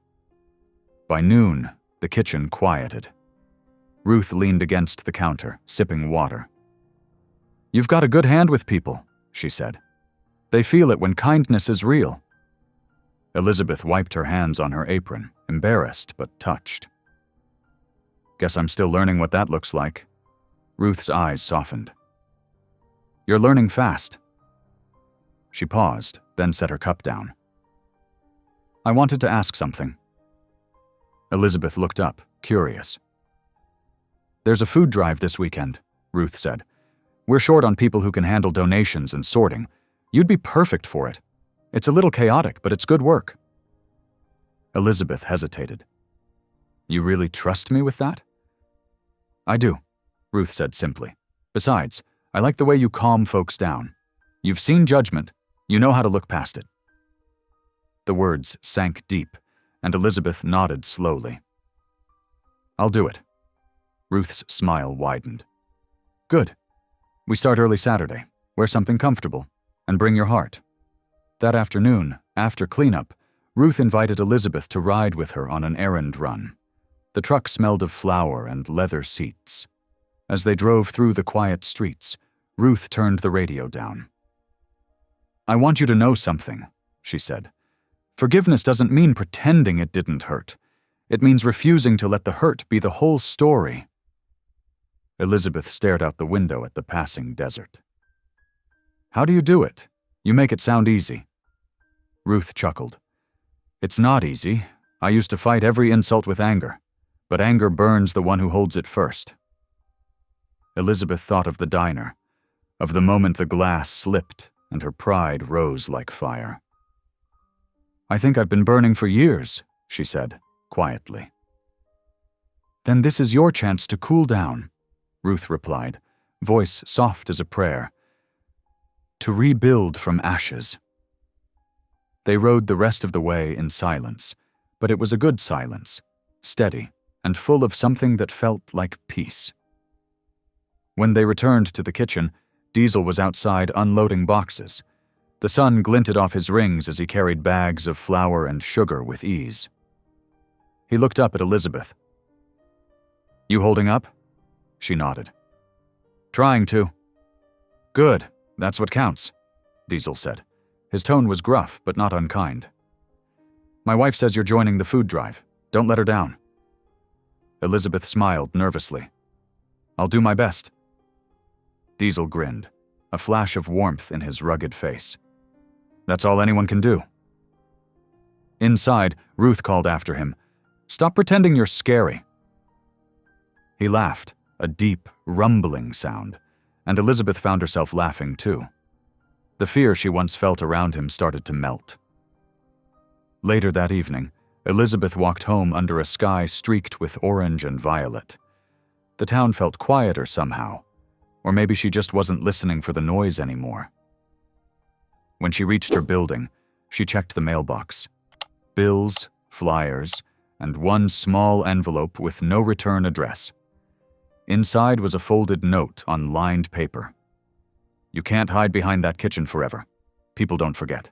By noon, the kitchen quieted. Ruth leaned against the counter, sipping water. "You've got a good hand with people," she said. "They feel it when kindness is real." Elizabeth wiped her hands on her apron, embarrassed but touched. "Guess I'm still learning what that looks like." Ruth's eyes softened. "You're learning fast." She paused, then set her cup down. "I wanted to ask something." Elizabeth looked up, curious. "There's a food drive this weekend," Ruth said. "We're short on people who can handle donations and sorting. You'd be perfect for it. It's a little chaotic, but it's good work." Elizabeth hesitated. "You really trust me with that?" "I do," Ruth said simply. "Besides, I like the way you calm folks down. You've seen judgment. You know how to look past it." The words sank deep, and Elizabeth nodded slowly. "I'll do it." Ruth's smile widened. "Good. We start early Saturday. Wear something comfortable, and bring your heart." That afternoon, after cleanup, Ruth invited Elizabeth to ride with her on an errand run. The truck smelled of flour and leather seats. As they drove through the quiet streets, Ruth turned the radio down. "I want you to know something," she said. "Forgiveness doesn't mean pretending it didn't hurt. It means refusing to let the hurt be the whole story." Elizabeth stared out the window at the passing desert. "How do you do it? You make it sound easy." Ruth chuckled. "It's not easy. I used to fight every insult with anger, but anger burns the one who holds it first." Elizabeth thought of the diner, of the moment the glass slipped and her pride rose like fire. "I think I've been burning for years," she said, quietly. "Then this is your chance to cool down," Ruth replied, voice soft as a prayer. "To rebuild from ashes." They rode the rest of the way in silence, but it was a good silence, steady, and full of something that felt like peace. When they returned to the kitchen, Diesel was outside unloading boxes. The sun glinted off his rings as he carried bags of flour and sugar with ease. He looked up at Elizabeth. "You holding up?" She nodded. "Trying to." "Good, that's what counts," Diesel said. His tone was gruff, but not unkind. "My wife says you're joining the food drive. Don't let her down." Elizabeth smiled nervously. "I'll do my best." Diesel grinned, a flash of warmth in his rugged face. "That's all anyone can do." Inside, Ruth called after him, "Stop pretending you're scary." He laughed, a deep, rumbling sound, and Elizabeth found herself laughing too. The fear she once felt around him started to melt. Later that evening, Elizabeth walked home under a sky streaked with orange and violet. The town felt quieter somehow, or maybe she just wasn't listening for the noise anymore. When she reached her building, she checked the mailbox. Bills, flyers, and one small envelope with no return address. Inside was a folded note on lined paper. "You can't hide behind that kitchen forever. People don't forget."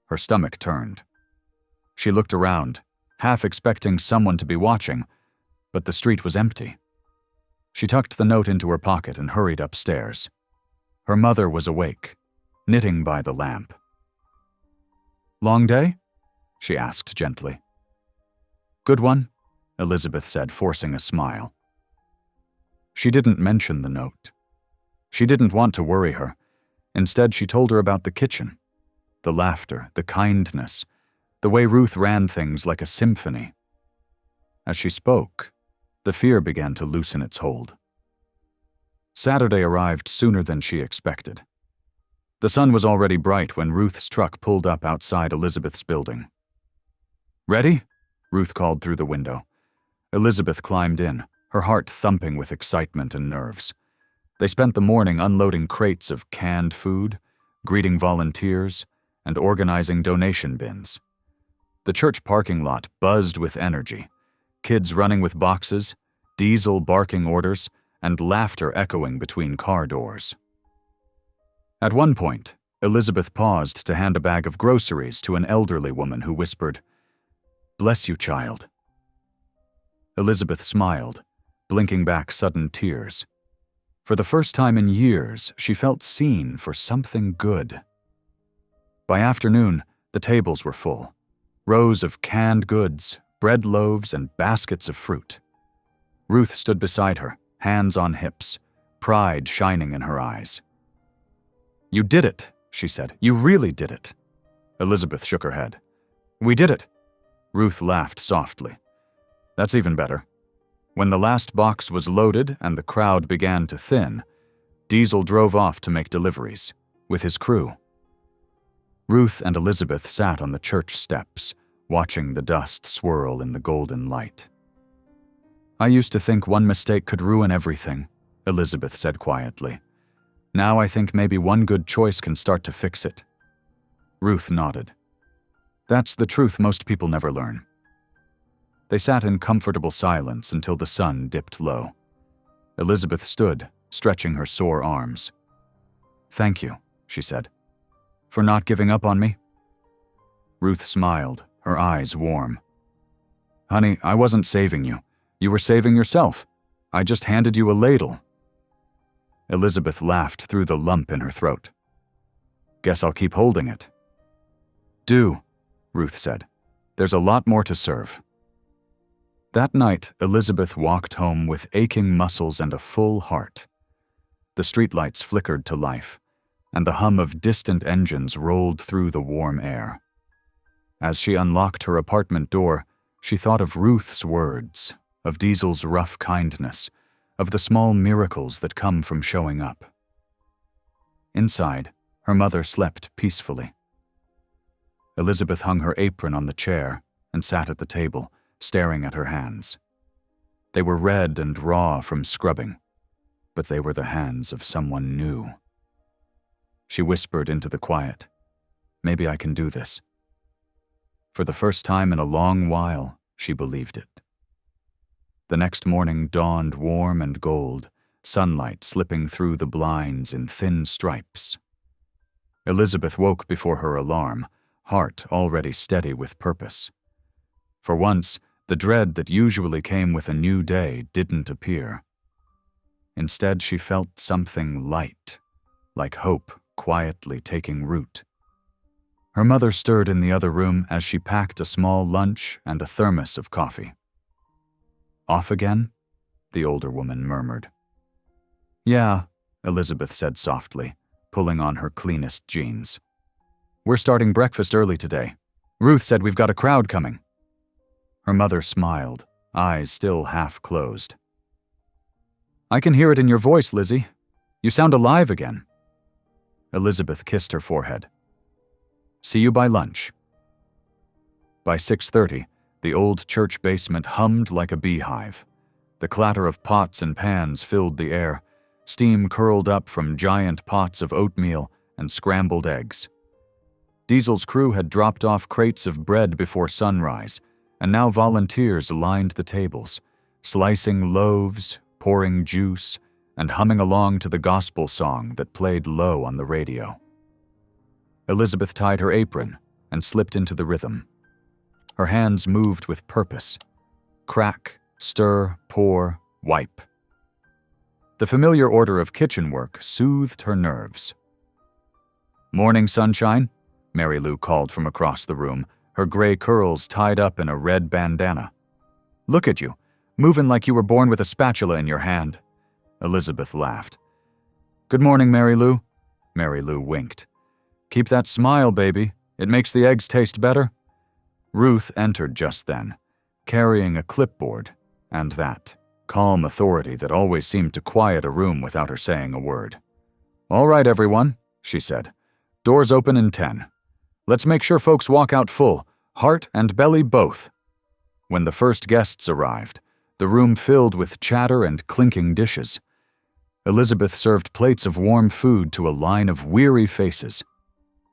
Her stomach turned. She looked around, half expecting someone to be watching, but the street was empty. She tucked the note into her pocket and hurried upstairs. Her mother was awake, knitting by the lamp. "Long day?" she asked gently. "Good one," Elizabeth said, forcing a smile. She didn't mention the note. She didn't want to worry her. Instead, she told her about the kitchen, the laughter, the kindness, the way Ruth ran things like a symphony. As she spoke, the fear began to loosen its hold. Saturday arrived sooner than she expected. The sun was already bright when Ruth's truck pulled up outside Elizabeth's building. "Ready?" Ruth called through the window. Elizabeth climbed in, her heart thumping with excitement and nerves. They spent the morning unloading crates of canned food, greeting volunteers, and organizing donation bins. The church parking lot buzzed with energy, kids running with boxes, diesel barking orders, and laughter echoing between car doors. At one point, Elizabeth paused to hand a bag of groceries to an elderly woman who whispered, "Bless you, child." Elizabeth smiled, blinking back sudden tears. For the first time in years, she felt seen for something good. By afternoon, the tables were full. Rows of canned goods, bread loaves, and baskets of fruit. Ruth stood beside her, hands on hips, pride shining in her eyes. "You did it," she said. "You really did it." Elizabeth shook her head. "We did it." Ruth laughed softly. "That's even better." When the last box was loaded and the crowd began to thin, Diesel drove off to make deliveries, with his crew. Ruth and Elizabeth sat on the church steps, watching the dust swirl in the golden light. "I used to think one mistake could ruin everything," Elizabeth said quietly. "Now I think maybe one good choice can start to fix it." Ruth nodded. "That's the truth most people never learn." They sat in comfortable silence until the sun dipped low. Elizabeth stood, stretching her sore arms. "Thank you," she said. "For not giving up on me?" Ruth smiled, her eyes warm. "Honey, I wasn't saving you. You were saving yourself. I just handed you a ladle." Elizabeth laughed through the lump in her throat. "Guess I'll keep holding it." "Do," Ruth said. "There's a lot more to serve." That night, Elizabeth walked home with aching muscles and a full heart. The streetlights flickered to life, and the hum of distant engines rolled through the warm air. As she unlocked her apartment door, she thought of Ruth's words, of Diesel's rough kindness, of the small miracles that come from showing up. Inside, her mother slept peacefully. Elizabeth hung her apron on the chair and sat at the table, staring at her hands. They were red and raw from scrubbing, but they were the hands of someone new. She whispered into the quiet, "Maybe I can do this." For the first time in a long while, she believed it. The next morning dawned warm and gold, sunlight slipping through the blinds in thin stripes. Elizabeth woke before her alarm, heart already steady with purpose. For once, the dread that usually came with a new day didn't appear. Instead, she felt something light, like hope quietly taking root. Her mother stirred in the other room as she packed a small lunch and a thermos of coffee. "Off again?" the older woman murmured. "Yeah," Elizabeth said softly, pulling on her cleanest jeans. "We're starting breakfast early today. Ruth said we've got a crowd coming." Her mother smiled, eyes still half closed. "I can hear it in your voice, Lizzie. You sound alive again." Elizabeth kissed her forehead. "See you by lunch." By 6:30, the old church basement hummed like a beehive. The clatter of pots and pans filled the air. Steam curled up from giant pots of oatmeal and scrambled eggs. Diesel's crew had dropped off crates of bread before sunrise, and now volunteers lined the tables, slicing loaves, pouring juice, and humming along to the gospel song that played low on the radio. Elizabeth tied her apron and slipped into the rhythm. Her hands moved with purpose. Crack, stir, pour, wipe. The familiar order of kitchen work soothed her nerves. "Morning, sunshine," Mary Lou called from across the room, her gray curls tied up in a red bandana. "Look at you, moving like you were born with a spatula in your hand." Elizabeth laughed. "Good morning, Mary Lou." Mary Lou winked. "Keep that smile, baby. It makes the eggs taste better." Ruth entered just then, carrying a clipboard and that calm authority that always seemed to quiet a room without her saying a word. "All right, everyone," she said. "Doors open in 10. Let's make sure folks walk out full, heart and belly both." When the first guests arrived, the room filled with chatter and clinking dishes. Elizabeth served plates of warm food to a line of weary faces.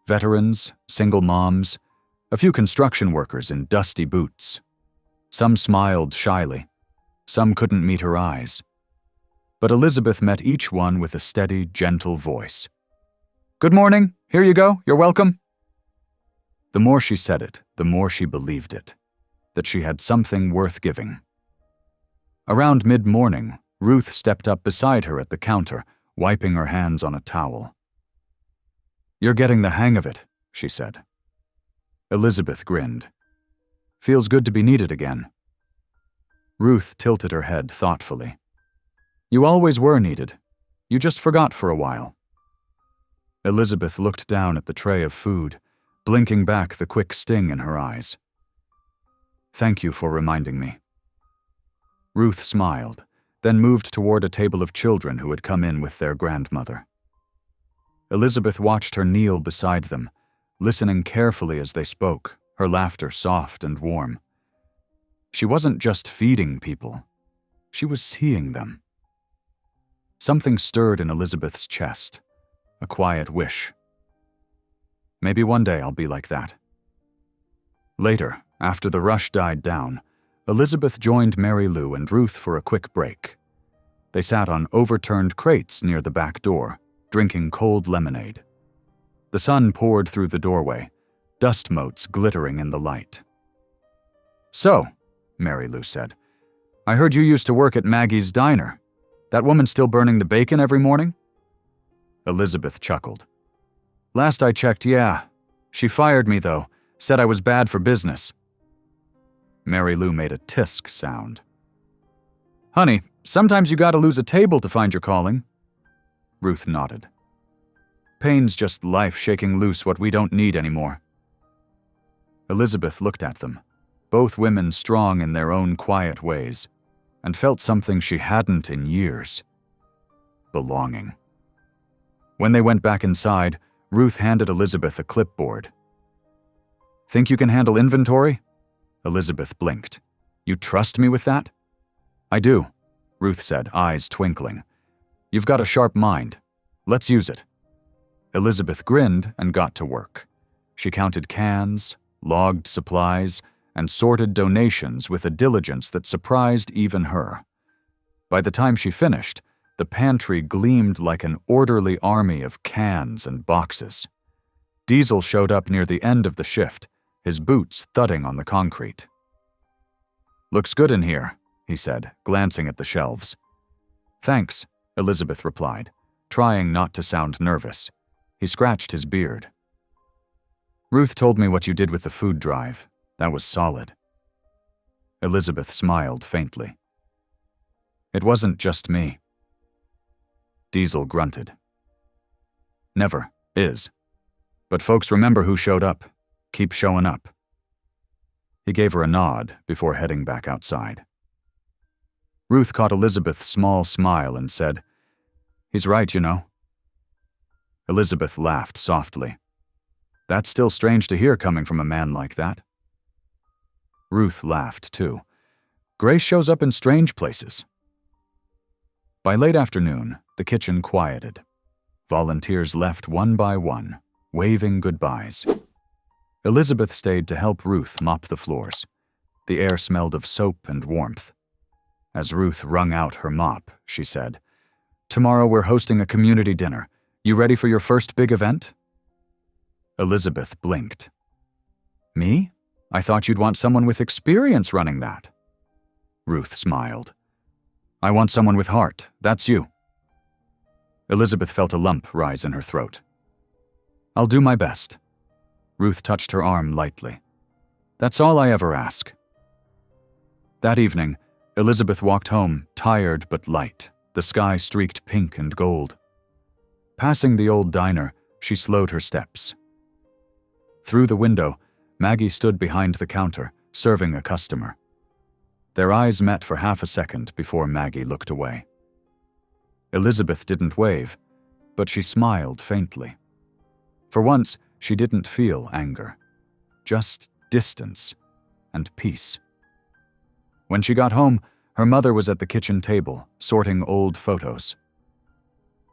Veterans, single moms, a few construction workers in dusty boots. Some smiled shyly. Some couldn't meet her eyes. But Elizabeth met each one with a steady, gentle voice. "Good morning. Here you go. You're welcome." The more she said it, the more she believed it, that she had something worth giving. Around mid-morning, Ruth stepped up beside her at the counter, wiping her hands on a towel. "You're getting the hang of it," she said. Elizabeth grinned. "Feels good to be needed again." Ruth tilted her head thoughtfully. "You always were needed. You just forgot for a while." Elizabeth looked down at the tray of food, blinking back the quick sting in her eyes. "Thank you for reminding me." Ruth smiled, then moved toward a table of children who had come in with their grandmother. Elizabeth watched her kneel beside them, listening carefully as they spoke, her laughter soft and warm. She wasn't just feeding people. She was seeing them. Something stirred in Elizabeth's chest, a quiet wish. Maybe one day I'll be like that. Later, after the rush died down, Elizabeth joined Mary Lou and Ruth for a quick break. They sat on overturned crates near the back door, drinking cold lemonade. The sun poured through the doorway, dust motes glittering in the light. "So," Mary Lou said, "I heard you used to work at Maggie's diner. That woman still burning the bacon every morning?" Elizabeth chuckled. "Last I checked, yeah. She fired me, though, said I was bad for business." Mary Lou made a tisk sound. "Honey, sometimes you gotta lose a table to find your calling." Ruth nodded. "Pain's just life shaking loose what we don't need anymore." Elizabeth looked at them, both women strong in their own quiet ways, and felt something she hadn't in years. Belonging. When they went back inside, Ruth handed Elizabeth a clipboard. "Think you can handle inventory?" Elizabeth blinked. "You trust me with that?" "I do," Ruth said, eyes twinkling. "You've got a sharp mind. Let's use it." Elizabeth grinned and got to work. She counted cans, logged supplies, and sorted donations with a diligence that surprised even her. By the time she finished, the pantry gleamed like an orderly army of cans and boxes. Diesel showed up near the end of the shift, his boots thudding on the concrete. "Looks good in here," he said, glancing at the shelves. "Thanks," Elizabeth replied, trying not to sound nervous. He scratched his beard. "Ruth told me what you did with the food drive. That was solid." Elizabeth smiled faintly. "It wasn't just me." Diesel grunted. "Never is. But folks remember who showed up. Keep showing up." He gave her a nod before heading back outside. Ruth caught Elizabeth's small smile and said, "He's right, you know." Elizabeth laughed softly. "That's still strange to hear coming from a man like that." Ruth laughed too. Grace shows up in strange places. By late afternoon, the kitchen quieted. Volunteers left one by one, waving goodbyes. Elizabeth stayed to help Ruth mop the floors. The air smelled of soap and warmth. As Ruth wrung out her mop, she said, "Tomorrow we're hosting a community dinner. You ready for your first big event?" Elizabeth blinked. "Me? I thought you'd want someone with experience running that." Ruth smiled. "I want someone with heart. That's you." Elizabeth felt a lump rise in her throat. "I'll do my best." Ruth touched her arm lightly. "That's all I ever ask." That evening, Elizabeth walked home, tired but light, the sky streaked pink and gold. Passing the old diner, she slowed her steps. Through the window, Maggie stood behind the counter, serving a customer. Their eyes met for half a second before Maggie looked away. Elizabeth didn't wave, but she smiled faintly. For once, she didn't feel anger, just distance and peace. When she got home, her mother was at the kitchen table, sorting old photos.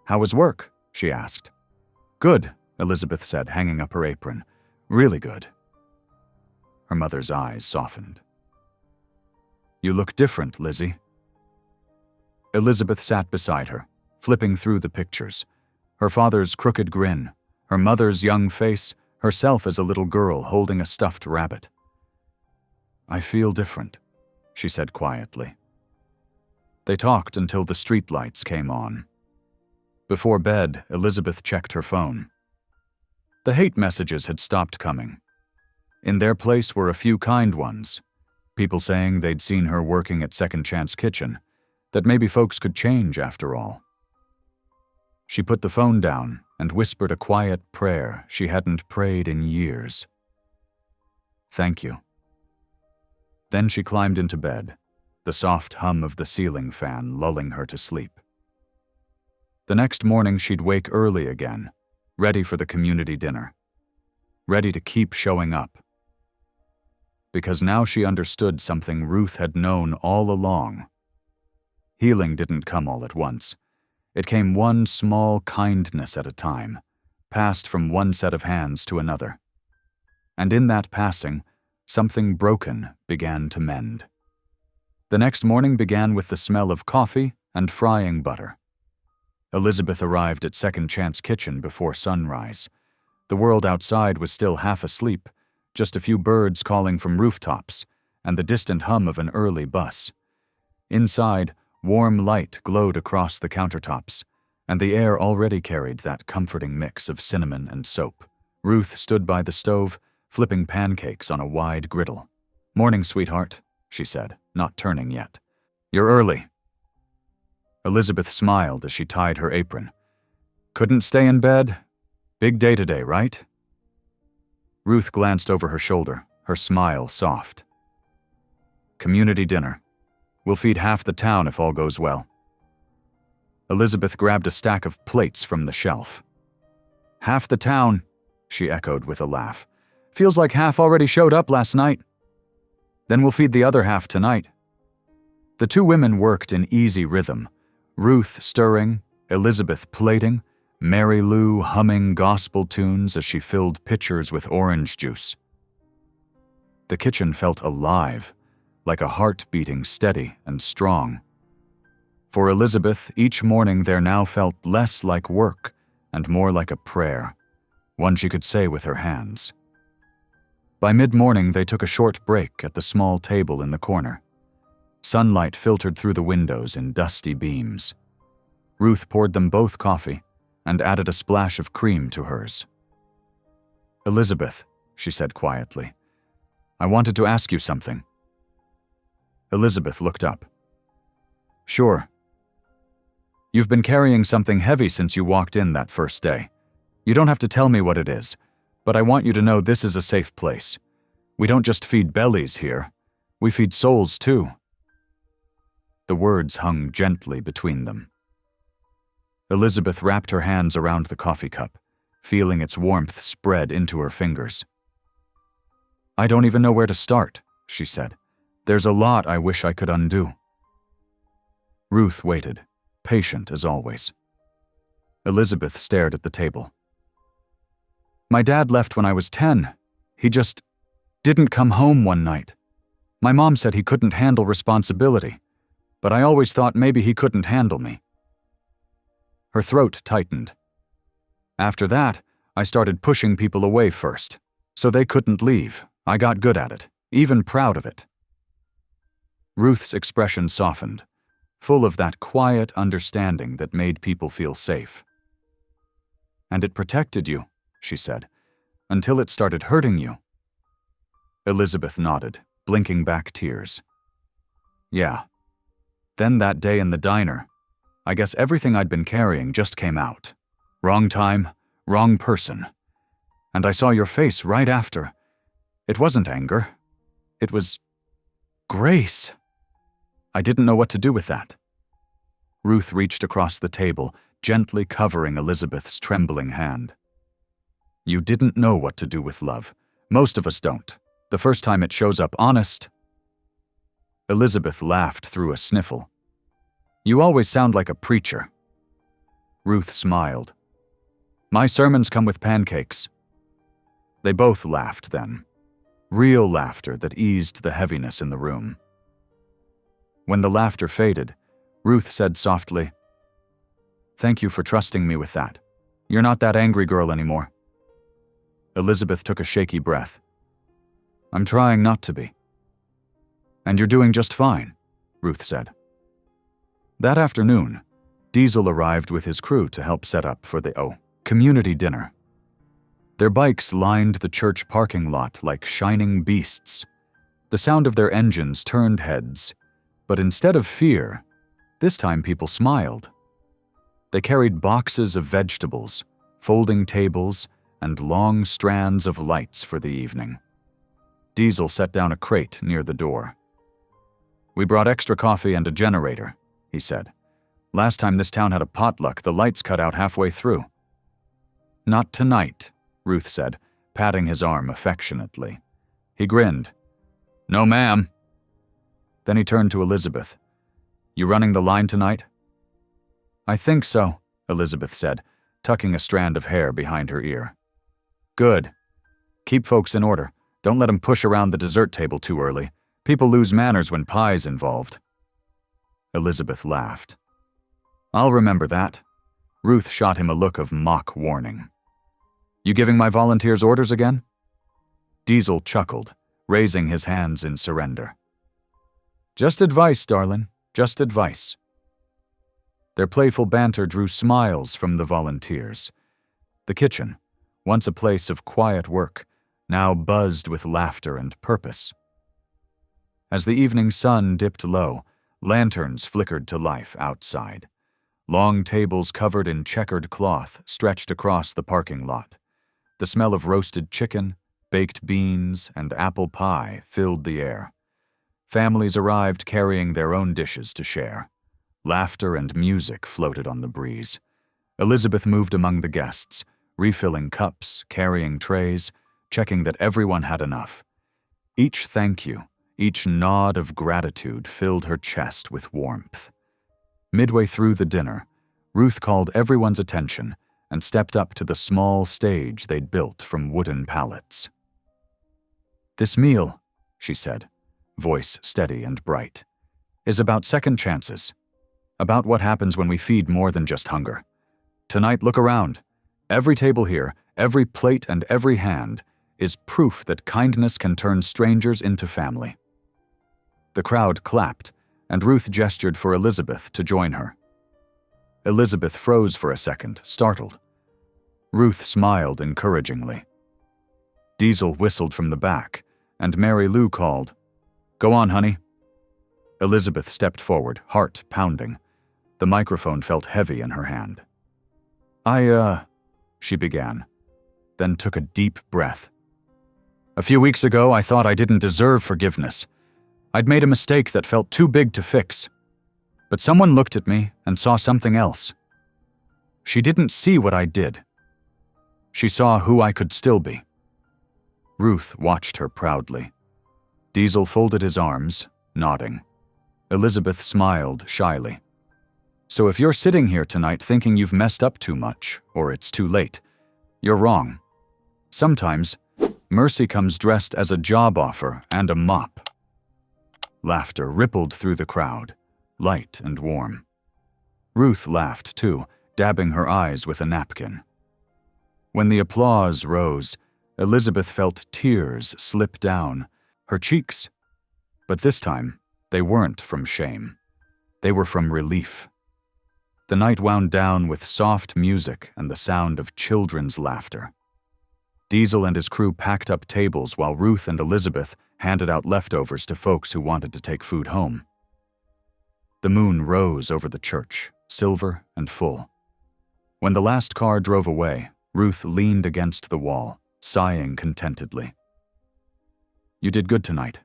"How was work?" she asked. "Good," Elizabeth said, hanging up her apron. "Really good." Her mother's eyes softened. "You look different, Lizzie." Elizabeth sat beside her, flipping through the pictures. Her father's crooked grin, her mother's young face, herself as a little girl holding a stuffed rabbit. "I feel different," she said quietly. They talked until the streetlights came on. Before bed, Elizabeth checked her phone. The hate messages had stopped coming. In their place were a few kind ones, people saying they'd seen her working at Second Chance Kitchen, that maybe folks could change after all. She put the phone down and whispered a quiet prayer she hadn't prayed in years. "Thank you." Then she climbed into bed, the soft hum of the ceiling fan lulling her to sleep. The next morning she'd wake early again, ready for the community dinner, ready to keep showing up. Because now she understood something Ruth had known all along. Healing didn't come all at once. It came one small kindness at a time, passed from one set of hands to another. And in that passing, something broken began to mend. The next morning began with the smell of coffee and frying butter. Elizabeth arrived at Second Chance Kitchen before sunrise. The world outside was still half asleep, just a few birds calling from rooftops, and the distant hum of an early bus. Inside, warm light glowed across the countertops, and the air already carried that comforting mix of cinnamon and soap. Ruth stood by the stove, flipping pancakes on a wide griddle. "Morning, sweetheart," she said, not turning yet. "You're early." Elizabeth smiled as she tied her apron. "Couldn't stay in bed? Big day today, right?" Ruth glanced over her shoulder, her smile soft. "Community dinner. We'll feed half the town if all goes well." Elizabeth grabbed a stack of plates from the shelf. "Half the town," she echoed with a laugh. "Feels like half already showed up last night. Then we'll feed the other half tonight." The two women worked in easy rhythm, Ruth stirring, Elizabeth plating, Mary Lou humming gospel tunes as she filled pitchers with orange juice. The kitchen felt alive, like a heart beating steady and strong. For Elizabeth, each morning there now felt less like work and more like a prayer, one she could say with her hands. By mid-morning, they took a short break at the small table in the corner. Sunlight filtered through the windows in dusty beams. Ruth poured them both coffee and added a splash of cream to hers. "Elizabeth," she said quietly, "I wanted to ask you something." Elizabeth looked up. "Sure." "You've been carrying something heavy since you walked in that first day. You don't have to tell me what it is, but I want you to know this is a safe place. We don't just feed bellies here. We feed souls too." The words hung gently between them. Elizabeth wrapped her hands around the coffee cup, feeling its warmth spread into her fingers. "I don't even know where to start," she said. "There's a lot I wish I could undo." Ruth waited, patient as always. Elizabeth stared at the table. "My dad left when I was 10. He just didn't come home one night. My mom said he couldn't handle responsibility. but I always thought maybe he couldn't handle me." Her throat tightened. "After that, I started pushing people away first, so they couldn't leave. I got good at it, even proud of it." Ruth's expression softened, full of that quiet understanding that made people feel safe. "And it protected you," she said, "until it started hurting you." Elizabeth nodded, blinking back tears. "Yeah. Then that day in the diner, I guess everything I'd been carrying just came out. Wrong time, wrong person. And I saw your face right after. It wasn't anger. It was grace. I didn't know what to do with that." Ruth reached across the table, gently covering Elizabeth's trembling hand. "You didn't know what to do with love. Most of us don't. The first time it shows up honest." Elizabeth laughed through a sniffle. "You always sound like a preacher." Ruth smiled. "My sermons come with pancakes." They both laughed then. Real laughter that eased the heaviness in the room. When the laughter faded, Ruth said softly, "Thank you for trusting me with that. You're not that angry girl anymore." Elizabeth took a shaky breath. "I'm trying not to be." "And you're doing just fine," Ruth said. That afternoon, Diesel arrived with his crew to help set up for the community dinner. Their bikes lined the church parking lot like shining beasts. The sound of their engines turned heads, but instead of fear, this time people smiled. They carried boxes of vegetables, folding tables, and long strands of lights for the evening. Diesel set down a crate near the door. "We brought extra coffee and a generator," he said. "Last time this town had a potluck, the lights cut out halfway through." "Not tonight," Ruth said, patting his arm affectionately. He grinned. "No, ma'am." Then he turned to Elizabeth. "You running the line tonight?" "I think so," Elizabeth said, tucking a strand of hair behind her ear. "Good. Keep folks in order. Don't let 'em push around the dessert table too early. People lose manners when pie's involved." Elizabeth laughed. "I'll remember that." Ruth shot him a look of mock warning. "You giving my volunteers orders again?" Diesel chuckled, raising his hands in surrender. "Just advice, darling, just advice." Their playful banter drew smiles from the volunteers. The kitchen, once a place of quiet work, now buzzed with laughter and purpose. As the evening sun dipped low, lanterns flickered to life outside. Long tables covered in checkered cloth stretched across the parking lot. The smell of roasted chicken, baked beans, and apple pie filled the air. Families arrived carrying their own dishes to share. Laughter and music floated on the breeze. Elizabeth moved among the guests, refilling cups, carrying trays, checking that everyone had enough. Each thank you, each nod of gratitude filled her chest with warmth. Midway through the dinner, Ruth called everyone's attention and stepped up to the small stage they'd built from wooden pallets. "This meal," she said, voice steady and bright, "is about second chances. About what happens when we feed more than just hunger. Tonight, look around. Every table here, every plate and every hand is proof that kindness can turn strangers into family." The crowd clapped, and Ruth gestured for Elizabeth to join her. Elizabeth froze for a second, startled. Ruth smiled encouragingly. Diesel whistled from the back, and Mary Lou called, "Go on, honey." Elizabeth stepped forward, heart pounding. The microphone felt heavy in her hand. She began, then took a deep breath. "A few weeks ago, I thought I didn't deserve forgiveness. I'd made a mistake that felt too big to fix. But someone looked at me and saw something else. She didn't see what I did. She saw who I could still be." Ruth watched her proudly. Diesel folded his arms, nodding. Elizabeth smiled shyly. "So if you're sitting here tonight thinking you've messed up too much, or it's too late, you're wrong. Sometimes, mercy comes dressed as a job offer and a mop." Laughter rippled through the crowd. light and warm. Ruth laughed too, dabbing her eyes with a napkin. When the applause rose, Elizabeth felt tears slip down her cheeks. But this time, they weren't from shame. They were from relief. The night wound down with soft music and the sound of children's laughter. Diesel and his crew packed up tables while Ruth and Elizabeth handed out leftovers to folks who wanted to take food home. The moon rose over the church, silver and full. When the last car drove away, Ruth leaned against the wall, sighing contentedly. "You did good tonight."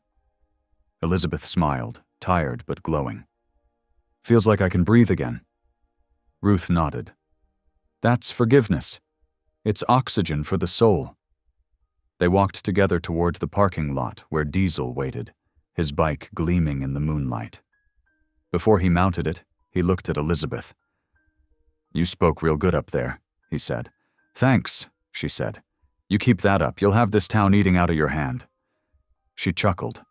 Elizabeth smiled, tired but glowing. "Feels like I can breathe again." Ruth nodded. "That's forgiveness. It's oxygen for the soul." They walked together toward the parking lot where Diesel waited, his bike gleaming in the moonlight. Before he mounted it, he looked at Elizabeth. "You spoke real good up there," he said. "Thanks," she said. "You keep that up, you'll have this town eating out of your hand." She chuckled.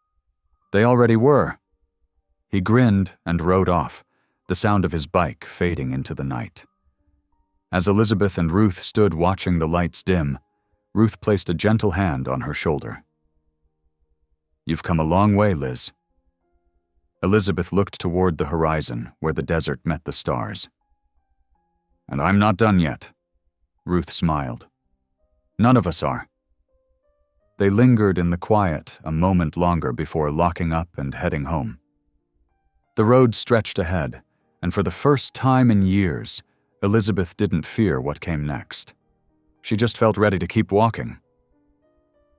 "They already were." He grinned and rode off, the sound of his bike fading into the night. As Elizabeth and Ruth stood watching the lights dim, Ruth placed a gentle hand on her shoulder. "You've come a long way, Liz." Elizabeth looked toward the horizon where the desert met the stars. "And I'm not done yet." Ruth smiled. "None of us are." They lingered in the quiet a moment longer before locking up and heading home. The road stretched ahead, and for the first time in years, Elizabeth didn't fear what came next. She just felt ready to keep walking.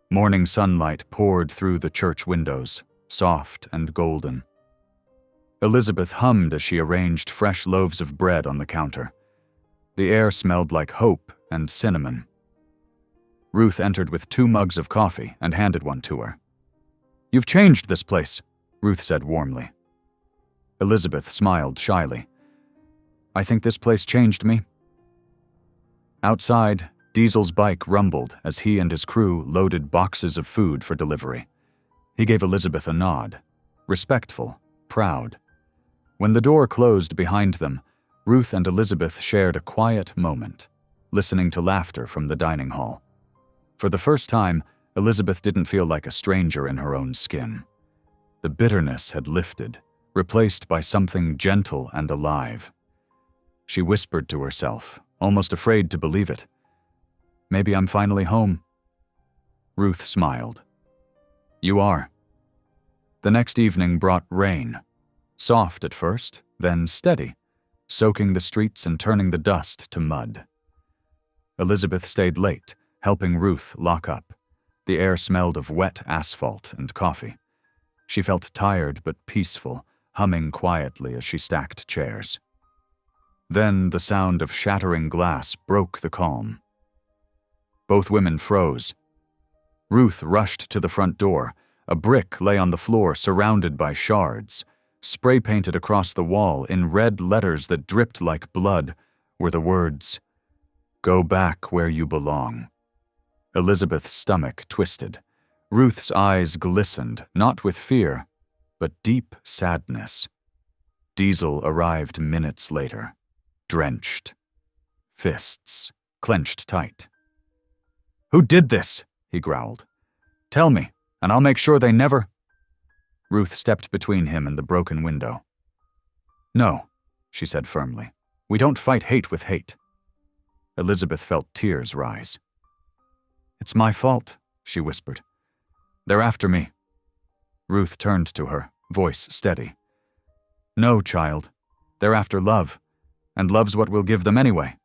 Morning sunlight poured through the church windows, soft and golden. Elizabeth hummed as she arranged fresh loaves of bread on the counter. The air smelled like hope and cinnamon. Ruth entered with 2 mugs of coffee and handed one to her. "You've changed this place," Ruth said warmly. Elizabeth smiled shyly. "I think this place changed me." Outside, Diesel's bike rumbled as he and his crew loaded boxes of food for delivery. He gave Elizabeth a nod, respectful, proud. When the door closed behind them, Ruth and Elizabeth shared a quiet moment, listening to laughter from the dining hall. For the first time, Elizabeth didn't feel like a stranger in her own skin. The bitterness had lifted, replaced by something gentle and alive. She whispered to herself, almost afraid to believe it. "Maybe I'm finally home." Ruth smiled. "You are." The next evening brought rain. Soft at first, then steady, soaking the streets and turning the dust to mud. Elizabeth stayed late, helping Ruth lock up. The air smelled of wet asphalt and coffee. She felt tired but peaceful, humming quietly as she stacked chairs. Then the sound of shattering glass broke the calm. Both women froze. Ruth rushed to the front door. A brick lay on the floor surrounded by shards. Spray painted across the wall in red letters that dripped like blood were the words, "Go back where you belong." Elizabeth's stomach twisted. Ruth's eyes glistened, not with fear, but deep sadness. Diesel arrived minutes later, drenched. Fists clenched tight. "Who did this?" he growled. "Tell me, and I'll make sure they never—" Ruth stepped between him and the broken window. "No," she said firmly. "We don't fight hate with hate." Elizabeth felt tears rise. "It's my fault," she whispered. "They're after me." Ruth turned to her, voice steady. "No, child. They're after love, and love's what we'll give them anyway."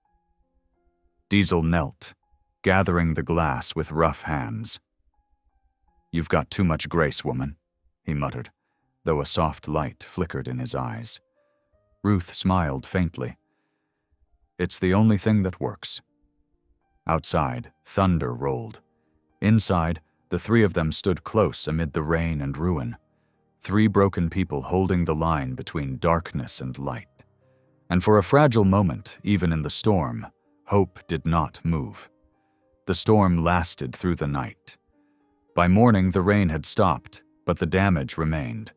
Diesel knelt, gathering the glass with rough hands. "You've got too much grace, woman," he muttered, though a soft light flickered in his eyes. Ruth smiled faintly. "It's the only thing that works." Outside, thunder rolled. Inside, the 3 of them stood close amid the rain and ruin. 3 broken people holding the line between darkness and light. And for a fragile moment, even in the storm, hope did not move. The storm lasted through the night. By morning, the rain had stopped, but the damage remained.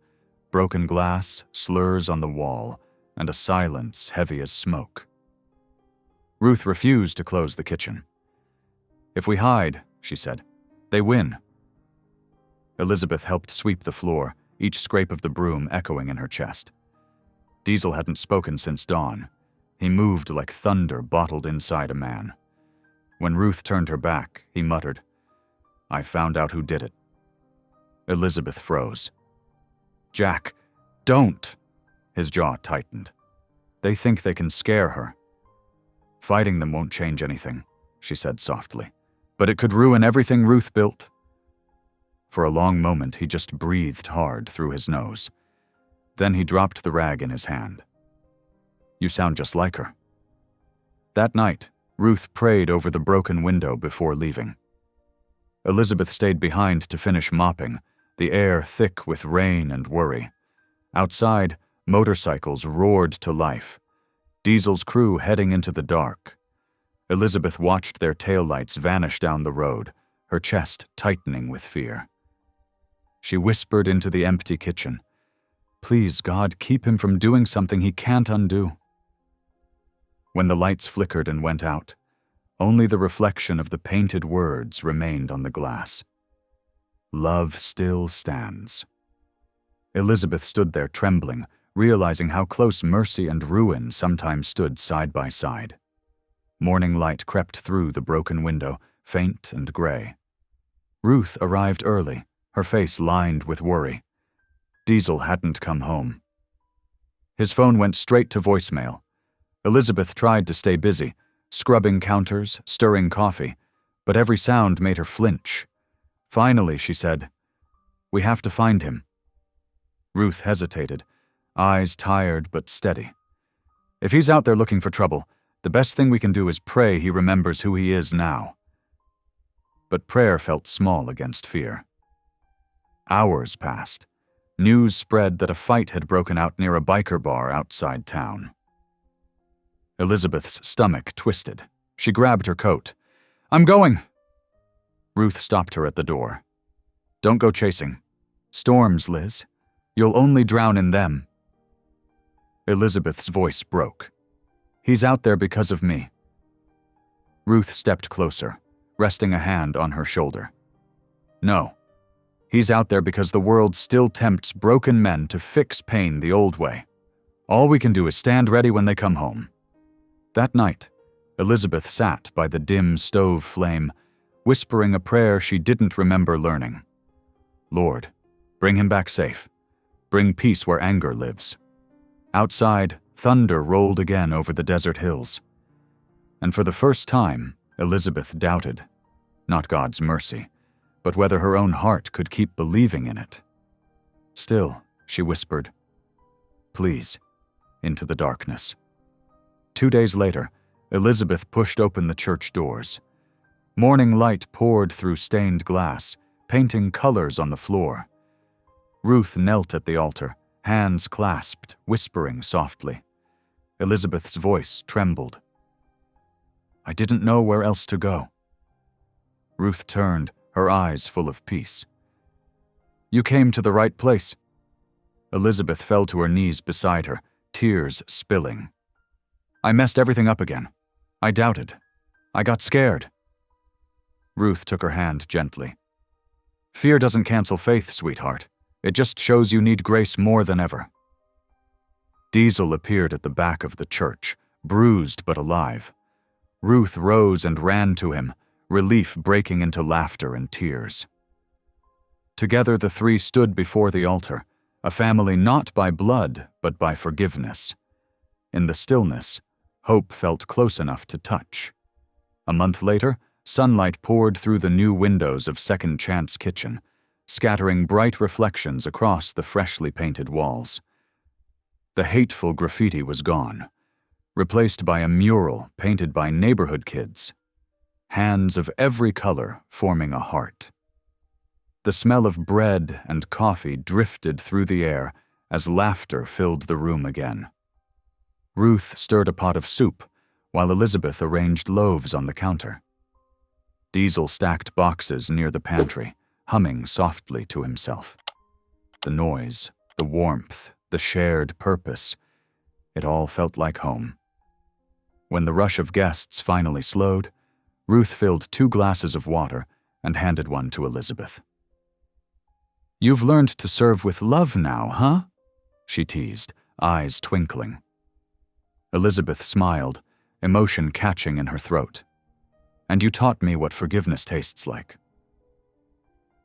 broken glass, slurs on the wall, and a silence heavy as smoke. Ruth refused to close the kitchen. "If we hide," she said, "they win." Elizabeth helped sweep the floor, each scrape of the broom echoing in her chest. Diesel hadn't spoken since dawn. He moved like thunder bottled inside a man. When Ruth turned her back, he muttered, "I found out who did it." Elizabeth froze. "Jack, don't!" His jaw tightened. "They think they can scare her." "Fighting them won't change anything," she said softly. "But it could ruin everything Ruth built." For a long moment, he just breathed hard through his nose. Then he dropped the rag in his hand. "You sound just like her." That night, Ruth prayed over the broken window before leaving. Elizabeth stayed behind to finish mopping, the air thick with rain and worry. Outside, motorcycles roared to life. Diesel's crew heading into the dark. Elizabeth watched their taillights vanish down the road, her chest tightening with fear. She whispered into the empty kitchen, "Please, God, keep him from doing something he can't undo." When the lights flickered and went out, only the reflection of the painted words remained on the glass. "Love still stands." Elizabeth stood there trembling, realizing how close mercy and ruin sometimes stood side by side. Morning light crept through the broken window, faint and gray. Ruth arrived early, her face lined with worry. Diesel hadn't come home. His phone went straight to voicemail. Elizabeth tried to stay busy, scrubbing counters, stirring coffee, but every sound made her flinch. Finally, she said, "We have to find him." Ruth hesitated, eyes tired but steady. "If he's out there looking for trouble, the best thing we can do is pray he remembers who he is now." But prayer felt small against fear. Hours passed. News spread that a fight had broken out near a biker bar outside town. Elizabeth's stomach twisted. She grabbed her coat. "I'm going!" Ruth stopped her at the door. "Don't go chasing. Storms, Liz. You'll only drown in them." Elizabeth's voice broke. "He's out there because of me." Ruth stepped closer, resting a hand on her shoulder. "No. He's out there because the world still tempts broken men to fix pain the old way. All we can do is stand ready when they come home." That night, Elizabeth sat by the dim stove flame, whispering a prayer she didn't remember learning. "Lord, bring him back safe. Bring peace where anger lives." Outside, thunder rolled again over the desert hills. And for the first time, Elizabeth doubted, not God's mercy, but whether her own heart could keep believing in it. "Still," she whispered, "please," into the darkness. 2 days later, Elizabeth pushed open the church doors. Morning light poured through stained glass, painting colors on the floor. Ruth knelt at the altar, hands clasped, whispering softly. Elizabeth's voice trembled. "I didn't know where else to go." Ruth turned, her eyes full of peace. "You came to the right place." Elizabeth fell to her knees beside her, tears spilling. "I messed everything up again. I doubted. I got scared." Ruth took her hand gently. "Fear doesn't cancel faith, sweetheart. It just shows you need grace more than ever." Diesel appeared at the back of the church, bruised but alive. Ruth rose and ran to him, relief breaking into laughter and tears. Together the three stood before the altar, a family not by blood but by forgiveness. In the stillness, hope felt close enough to touch. A month later, sunlight poured through the new windows of Second Chance Kitchen, scattering bright reflections across the freshly painted walls. The hateful graffiti was gone, replaced by a mural painted by neighborhood kids. Hands of every color forming a heart. The smell of bread and coffee drifted through the air as laughter filled the room again. Ruth stirred a pot of soup, while Elizabeth arranged loaves on the counter. Diesel stacked boxes near the pantry, humming softly to himself. The noise, the warmth, the shared purpose. It all felt like home. When the rush of guests finally slowed, Ruth filled 2 glasses of water and handed one to Elizabeth. "You've learned to serve with love now, huh?" she teased, eyes twinkling. Elizabeth smiled, emotion catching in her throat. "And you taught me what forgiveness tastes like."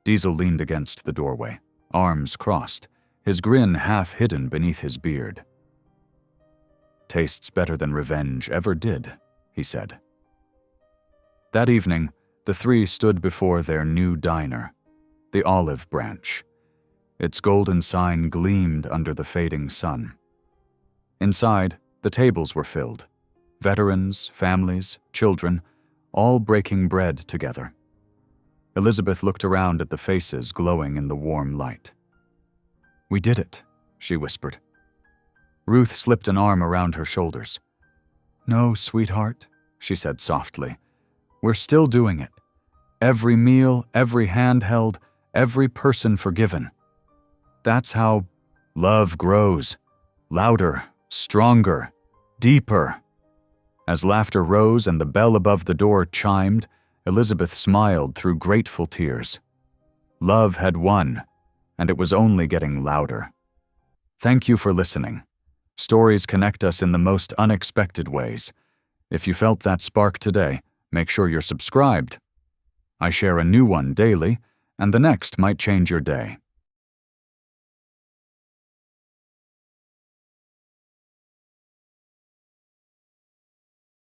Diesel leaned against the doorway, arms crossed, his grin half hidden beneath his beard. "Tastes better than revenge ever did," he said. That evening, the 3 stood before their new diner, the Olive Branch. Its golden sign gleamed under the fading sun. Inside, the tables were filled. Veterans, families, children, all breaking bread together. Elizabeth looked around at the faces glowing in the warm light. "We did it," she whispered. Ruth slipped an arm around her shoulders. "No, sweetheart," she said softly. "We're still doing it. Every meal, every hand held, every person forgiven. That's how love grows. Louder, stronger, deeper." As laughter rose and the bell above the door chimed, Elizabeth smiled through grateful tears. Love had won, and it was only getting louder. Thank you for listening. Stories connect us in the most unexpected ways. If you felt that spark today, make sure you're subscribed. I share a new one daily, and the next might change your day.